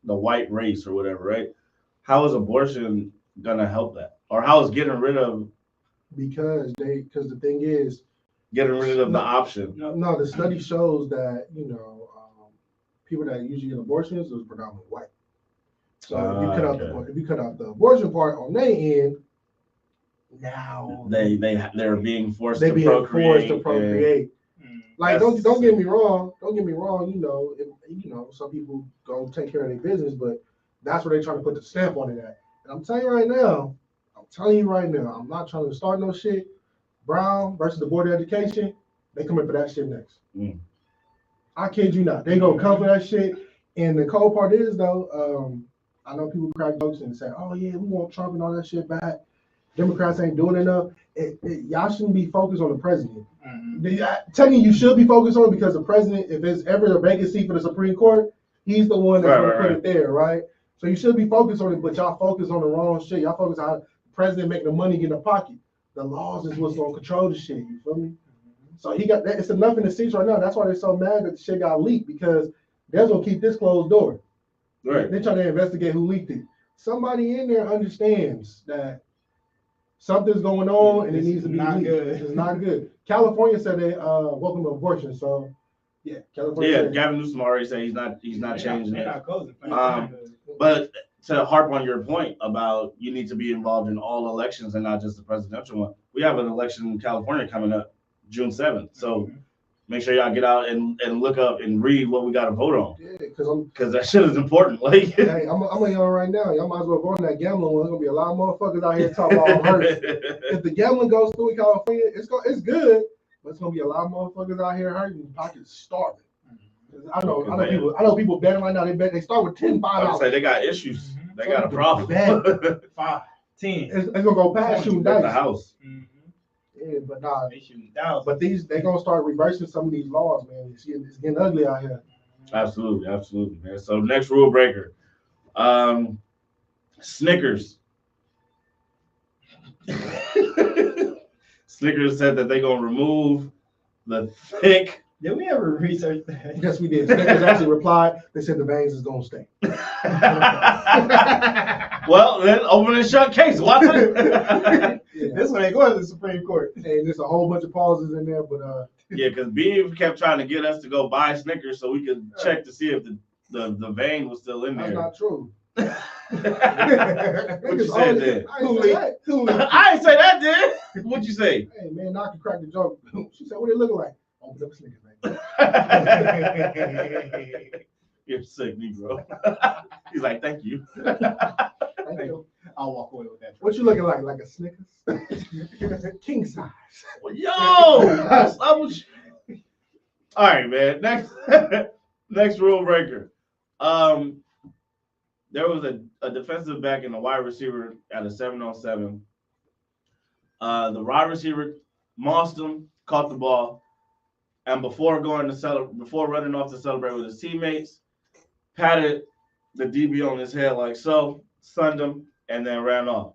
the white race or whatever, right? How is abortion gonna help that? Or how is getting rid of? Because the thing is, getting rid of the option. No, the study shows that people that usually get abortions is predominantly white. So if you cut out the abortion part on their end, now they're being forced to procreate. Like don't get me wrong. Some people go take care of their business, but that's where they're trying to put the stamp on it at. And I'm telling you right now, I'm not trying to start no shit. Brown versus the Board of Education, they coming for that shit next. I kid you not. They gonna come for that shit. And the cold part is though, I know people crack jokes and say, oh yeah, we want Trump and all that shit back. Democrats ain't doing enough. Y'all shouldn't be focused on the president. Technically, you should be focused on it because the president, if there's ever a vacancy for the Supreme Court, he's the one that's gonna put it there, right? So you should be focused on it, but y'all focus on the wrong shit. Y'all focus on how the president making the money in the pocket. The laws is what's gonna control the shit. You feel me? So he got that. It's enough in the seats right now. That's why they're so mad that the shit got leaked because they're gonna keep this closed door. Right. They're trying to investigate who leaked it. Somebody in there understands that something's going on and it needs to be leaked. It's not good. California said they welcome abortion. So yeah, California. Yeah, Gavin Newsom already said he's not changing it. Not closing. But to harp on your point about you need to be involved in all elections and not just the presidential one, we have an election in California coming up June 7th. So make sure y'all get out and look up and read what we got to vote on. Yeah, because that shit is important. Like, hey, I'm on right now. Y'all might as well go on that gambling one. There's gonna be a lot of motherfuckers out here talking about hurt. If the gambling goes through in California, it's good, but it's gonna be a lot of motherfuckers out here hurting, pockets starving. I know people betting right now. They start with $10, $5. I would say they got issues. They got a problem. 5, 10. It's gonna go past shooting dice. The house. Yeah, but nah. They shooting down. But they gonna start reversing some of these laws, man. It's getting ugly out here. Absolutely, man. So next rule breaker, Snickers. Snickers said that they're gonna remove the thick. Did we ever research that? Yes, we did. Snickers actually replied. They said the veins is gonna stay. Well, then open and shut case. Watch it. This one ain't going to the Supreme Court. Hey, there's a whole bunch of pauses in there, but yeah, because Beav kept trying to get us to go buy Snickers so we could check to see if the vein was still in there. That's not true. What you said then? I ain't say that, dude. What you say? Hey man, I can crack the joke. She said, "What it looking like?" Open up a Snickers, man. You're sick, Negro. He's like, thank you. Thank you. I'll walk away with that. What you looking like? Like a Snickers? King size. Yo! All right, man. Next rule breaker. There was a defensive back and a wide receiver at a 7-on-7. The wide receiver mossed him, caught the ball, and before running off to celebrate with his teammates, patted the DB on his head like so, sunned him, and then ran off.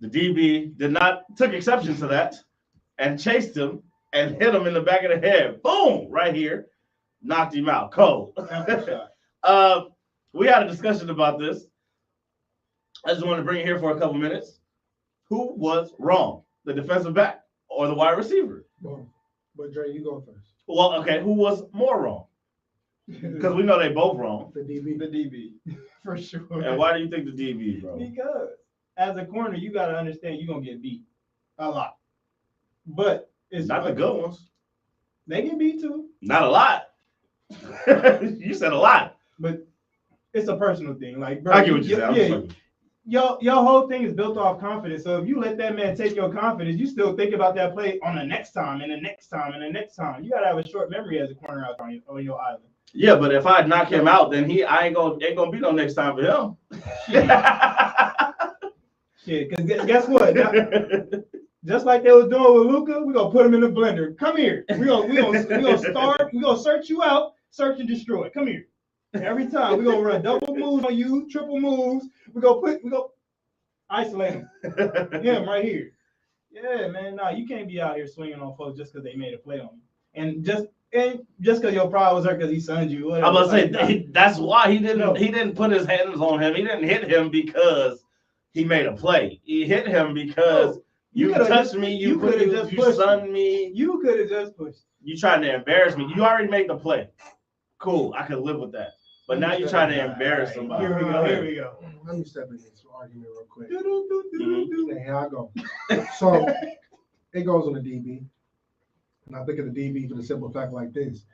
The DB took exception to that and chased him and hit him in the back of the head. Boom! Right here. Knocked him out. Cold. We had a discussion about this. I just want to bring it here for a couple minutes. Who was wrong? The defensive back or the wide receiver? But Dre, you go first. Well, okay, who was more wrong? Because we know they both wrong. The DB. The DB, for sure. And why do you think the DB is wrong? Because as a corner, you got to understand you're going to get beat a lot. But it's Not the good ones. They get beat too. Not a lot. You said a lot. But it's a personal thing. Like, bro, I get what you're saying. Your whole thing is built off confidence. So if you let that man take your confidence, you still think about that play on the next time and the next time and the next time. You gotta have a short memory as a corner out on your island. Yeah, but if I knock him out, then ain't gonna be no next time for him. Shit, because guess what? Now, just like they was doing with Luka, we're gonna put him in the blender. Come here. We're gonna search you out, search and destroy. Come here. Every time we're gonna run double moves on you, triple moves. We're gonna isolate him. Him right here. Yeah, man. Nah, you can't be out here swinging on folks just because they made a play on you. And just because your pride was hurt because he sunned you. Whatever. I'm about to say that's why he didn't put his hands on him. He didn't hit him because he made a play. He hit him because you touched me. You sunned me. You could have just pushed. You trying to embarrass me. You already made the play. Cool, I could live with that. But now you're trying to embarrass somebody. Here we go. Let me step in this argument real quick. Mm-hmm. Here I go. So it goes on the DB. And I think of the DB for the simple fact like this.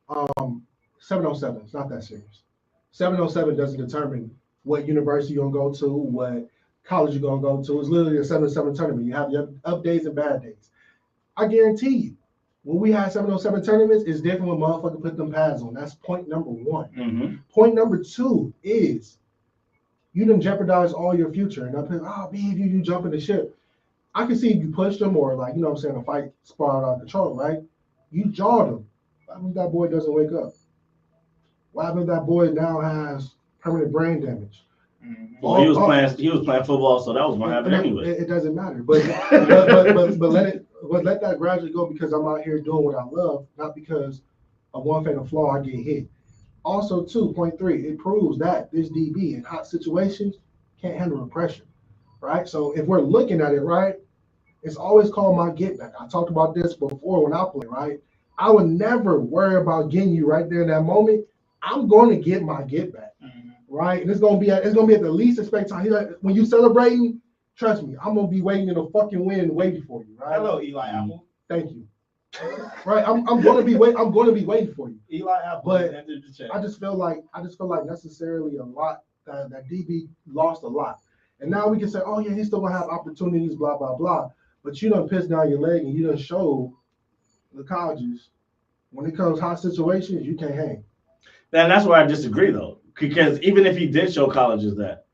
7-on-7, it's not that serious. 7-on-7 doesn't determine what university you're going to go to, what college you're going to go to. It's literally a 7-on-7 tournament. You have your up days and bad days. I guarantee you, when we had 7-on-7 tournaments, it's different when motherfuckers put them pads on. That's point number one. Mm-hmm. Point number two is you done jeopardize all your future. And I'm thinking, you jumping the ship. I can see you push them or like, a fight spiraled out of control, right? You jawed him. Why happens that boy doesn't wake up? Why happens that boy now has permanent brain damage? Mm-hmm. Well, he was playing football, so that was gonna happen anyway. It doesn't matter. But let that gradually go because I'm out here doing what I love, not because of one fatal flaw I get hit. Also, 2.3, it proves that this DB in hot situations can't handle the pressure, right? So if we're looking at it, right, it's always called my get back. I talked about this before when I play, right? I would never worry about getting you right there in that moment. I'm going to get my get back, right? And it's gonna be at the least expected time. When you celebrating, trust me, I'm gonna be waiting in the fucking wind waiting for you, right? Hello, Eli Apple. Thank you. Right, I'm gonna be waiting for you. Eli Apple. But I just feel like necessarily a lot that DB lost a lot, and now we can say, oh yeah, he's still gonna have opportunities, blah blah blah. But you done pissed down your leg and you done showed the colleges when it comes hot situations, you can't hang. And that's where I disagree though, because even if he did show colleges that,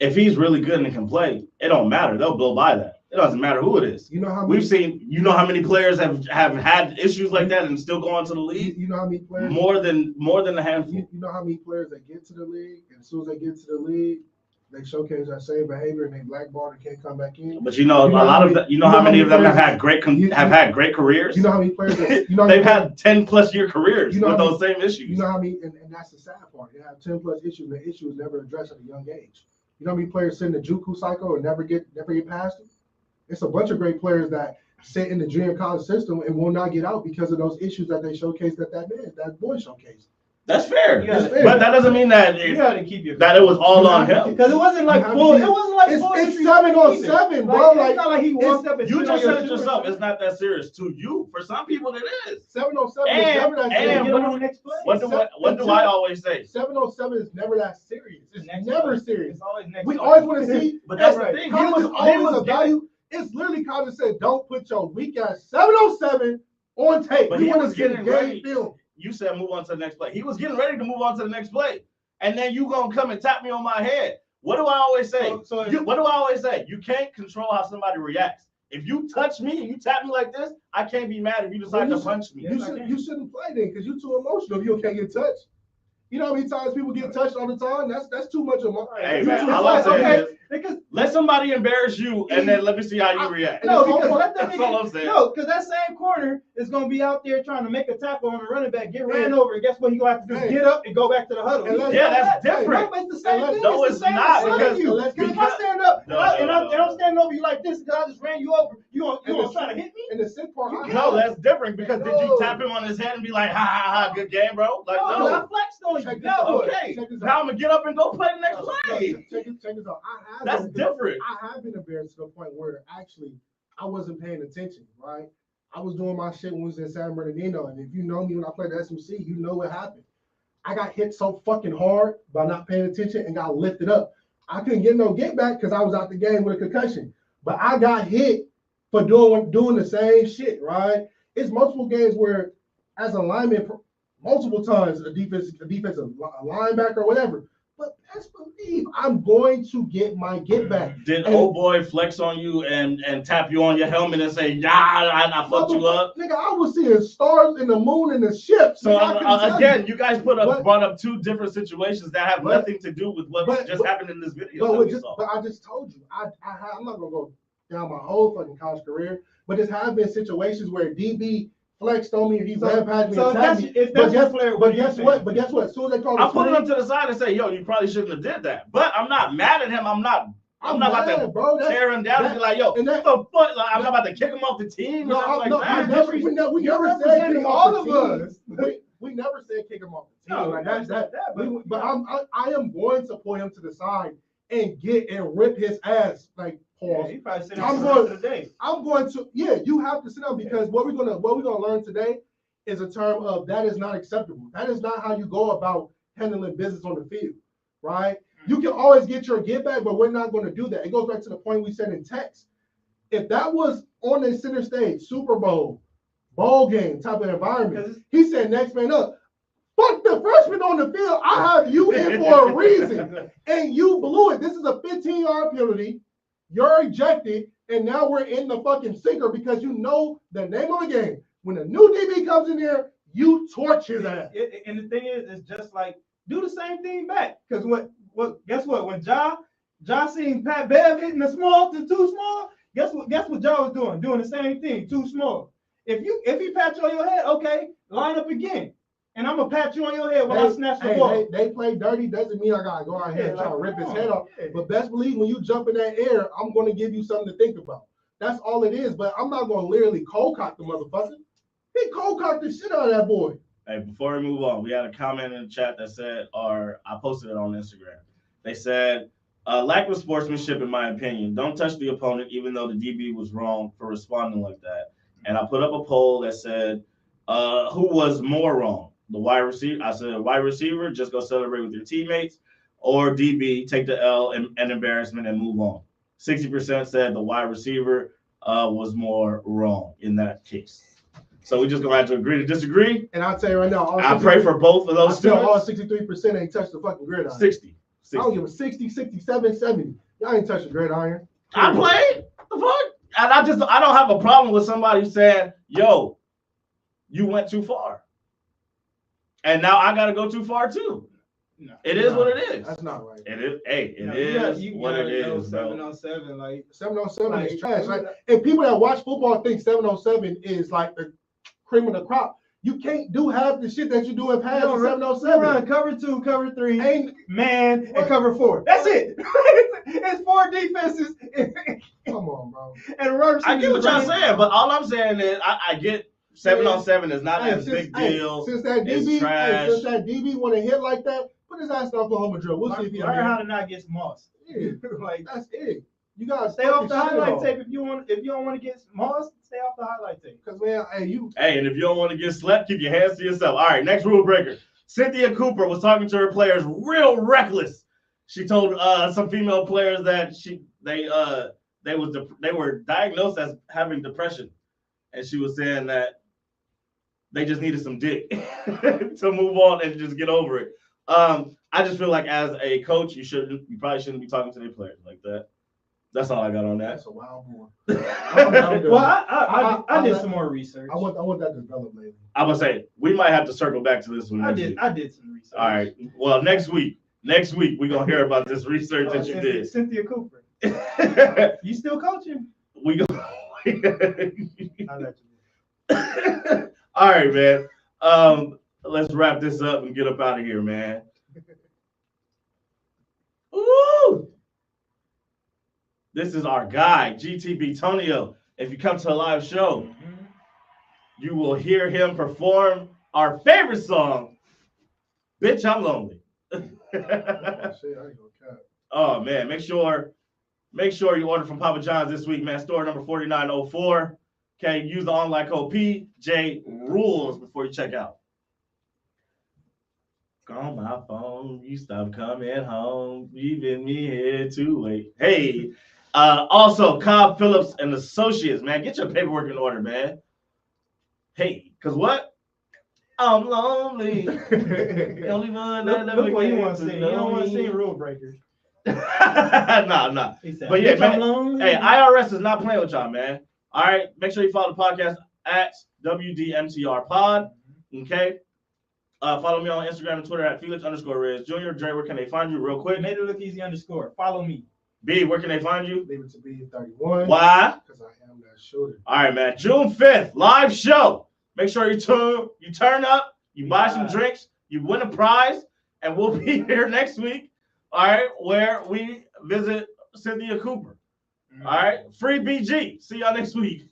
if he's really good and can play, it don't matter. They'll blow by that. It doesn't matter who it is. You know how we've seen. You know how many players have had issues like that and still go on to the league. You know how many players? More than a handful. You know how many players that get to the league, and as soon as they get to the league, they showcase that same behavior and they blackballed and can't come back in. But a lot of them. You know how many of them have had great careers. You know how many players? They've had 10+ year careers with those same issues. You know how many, and that's the sad part. They have 10+ issues, and the issue is never addressed at a young age. You know how many players sit in the JUCO cycle and never get past it? It's a bunch of great players that sit in the junior college system and will not get out because of those issues that they showcased that boy showcased. That's fair. Yeah, But that doesn't mean that You got to keep your that it was all on him. because it wasn't like full. It wasn't like full. It's 7-on-7, bro. Like, it's not like he walked up and You shit just on your said it shoe or yourself. something. It's not that serious. To you, for some people, it is. 7-on-7 And- is never that and serious. Get on the next play. What do I always say? 7-on-7 is never that serious. It's Next never play. serious. It's always next. We play. always want to see. But that's the Right. thing. College is always a value. It's literally college said, don't put your weak ass 7-on-7 on tape. But We he want to was see the getting game ready. film. You said move on to the next play. He was getting ready to move on to the next play. And then you gonna come and tap me on my head. What do I always say? What do I always say? You can't control how somebody reacts. If you touch me and you tap me like this, I can't be mad if you decide to punch me. You shouldn't play then because you're too emotional. You can't get touched. You know how many times people get touched all the time? That's too much of my. Hey man, all I'm saying is let somebody embarrass you and then let me see how you react. No, because That's all I'm saying. No, because that same corner is going to be out there trying to make a tackle on the running back, get ran over, and guess what? He's going to have to do? Hey. Get up and go back to the huddle. Yeah, that's different. No, but it's the same thing. No, it's not, Because because if I stand up No, and no, I'm standing over you like this because I just ran you over, you gonna try to hit me? And the sick part, No, that's different because did you tap him on his head and be like, ha ha ha, good game, bro? Like, No, I no. flexed on you. Check this No, out. Okay. Check this out. Now I'm gonna get up and go play the next play. Check this out. That's different. I have been embarrassed to the point where actually I wasn't paying attention, right? I was doing my shit when we was in San Bernardino, and if you know me when I played the SMC, you know what happened. I got hit so fucking hard by not paying attention and got lifted up. I couldn't get no get back because I was out the game with a concussion. But I got hit for doing the same shit, right? It's multiple games where, as a lineman, multiple times a defensive linebacker or whatever. But best believe I'm going to get my get back. Did old boy flex on you and tap you on your helmet and say, yeah, I fucked you up? Nigga, I was seeing stars in the moon and the ships. So again, you guys brought up two different situations that have nothing to do with what just happened in this video. But I just told you, I'm not gonna go down my whole fucking college career, but there's have been situations where DB flexed on me and he ran past me and tapped me. But guess what? As soon as they call I put him to the side and say, yo, you probably shouldn't have did that. But I'm not mad at him. I'm not about to tear him down and be like, yo, what the fuck? Like, I'm not about to kick him off the team or something like that. We never said kick him off the team. We never said kick him off the team. No, like but I am going to pull him to the side and rip his ass like. Yeah, he probably sit down for the day. You have to sit down because what we're gonna learn today is a term of that is not acceptable. That is not how you go about handling business on the field, right? You can always get your get back, but we're not going to do that. It goes back to the point we said in text. If that was on the center stage, Super Bowl, ball game type of environment, he said next man up. Fuck the freshman on the field. I have you in for a reason, and you blew it. This is a 15-yard penalty. You're ejected, and now we're in the fucking sinker because you know the name of the game. When a new DB comes in there, you torch his ass. And the thing is, it's just like do the same thing back. Because guess what? When Ja seen Pat Bev hitting the small to too small, guess what Ja was doing? Doing the same thing, too small. If he pat you on your head, okay, line up again. And I'm gonna pat you on your head while I snatch the ball. They play dirty doesn't mean I gotta go out here and try to rip his head off. Yeah. But best believe when you jump in that air, I'm gonna give you something to think about. That's all it is. But I'm not gonna literally cold cock the motherfucker. He cold cocked the shit out of that boy. Hey, before we move on, we had a comment in the chat that said, I posted it on Instagram. They said, lack of sportsmanship, in my opinion. Don't touch the opponent, even though the DB was wrong for responding like that. And I put up a poll that said, who was more wrong? The wide receiver. I said, wide receiver, just go celebrate with your teammates, or DB, take the L and embarrassment and move on. 60% said the wide receiver was more wrong in that case. So we just gonna have to agree to disagree. And I'll tell you right now, I pray for both of those. All 63% ain't touched the fucking gridiron. 60. I don't give a 60, 67, 70. Y'all ain't touched the gridiron. I played. The fuck? And I don't have a problem with somebody saying, yo, you went too far. And now I gotta go too far too. No, it is what it is. That's not right. It is. Hey, it is what it is. 7-on-7, like 7-on-7 is trash. Like, and people that watch football think 7-on-7 is like the cream of the crop. You can't do half the shit that you do in pass 7-on-7. Run cover 2, cover 3, man, and cover 4. That's it. It's 4 defenses. Come on, bro. And run. I get what y'all saying, but all I'm saying is I get 7-on-7 is not as since, big deal. Since that It's DB, trash. since that DB want to hit like that, put his ass in Oklahoma drill. We'll see if he Learn how to not get mossed. Yeah, Like that's it. You gotta stay off the highlight tape if you don't want to get mossed. Stay off the highlight tape. Because man, Hey, and if you don't want to get slept, keep your hands to yourself. All right, next rule breaker. Cynthia Cooper was talking to her players real reckless. She told some female players that they were diagnosed as having depression, and she was saying that they just needed some dick to move on and just get over it. I just feel like as a coach, you probably shouldn't be talking to their players like that. That's all I got on that. that's a wild boy. Well, I did some more research. I want that developed lately. I'm gonna say we might have to circle back to this one. I did some research. All right. Well, next week we're gonna hear about this research that you did. Cynthia Cooper. You still coaching? We go. I'll let you. All right, man. Let's wrap this up and get up out of here, man. Ooh. This is our guy, GTB Tonio. If you come to a live show, you will hear him perform our favorite song, Bitch, I'm Lonely. Oh, man. Make sure you order from Papa John's this week, man. Store number 4904. Okay, use the online code PJ Rules before you check out. On my phone, you stop coming home, leaving me here to wait. Hey, also Cobb, Phillips, and Associates, man, get your paperwork in order, man. Hey, cause what? I'm lonely. The only one that never Look what you came want to sing. You don't want to sing Rule Breakers. Nah. Said, But yeah, man. lonely. Hey, IRS is not playing with y'all, man. All right, make sure you follow the podcast at WDMTR Pod. Okay. Follow me on Instagram and Twitter at Felix_Rez Jr. Dre, where can they find you real quick? Made it look easy _. Follow me. B, where can they find you? Leave it to be 31. Why? Because I am that shooter. All right, man. June 5th, live show. Make sure you turn up, you buy some drinks, you win a prize, and we'll be here next week. All right, where we visit Cynthia Cooper. All right, free BG. See y'all next week.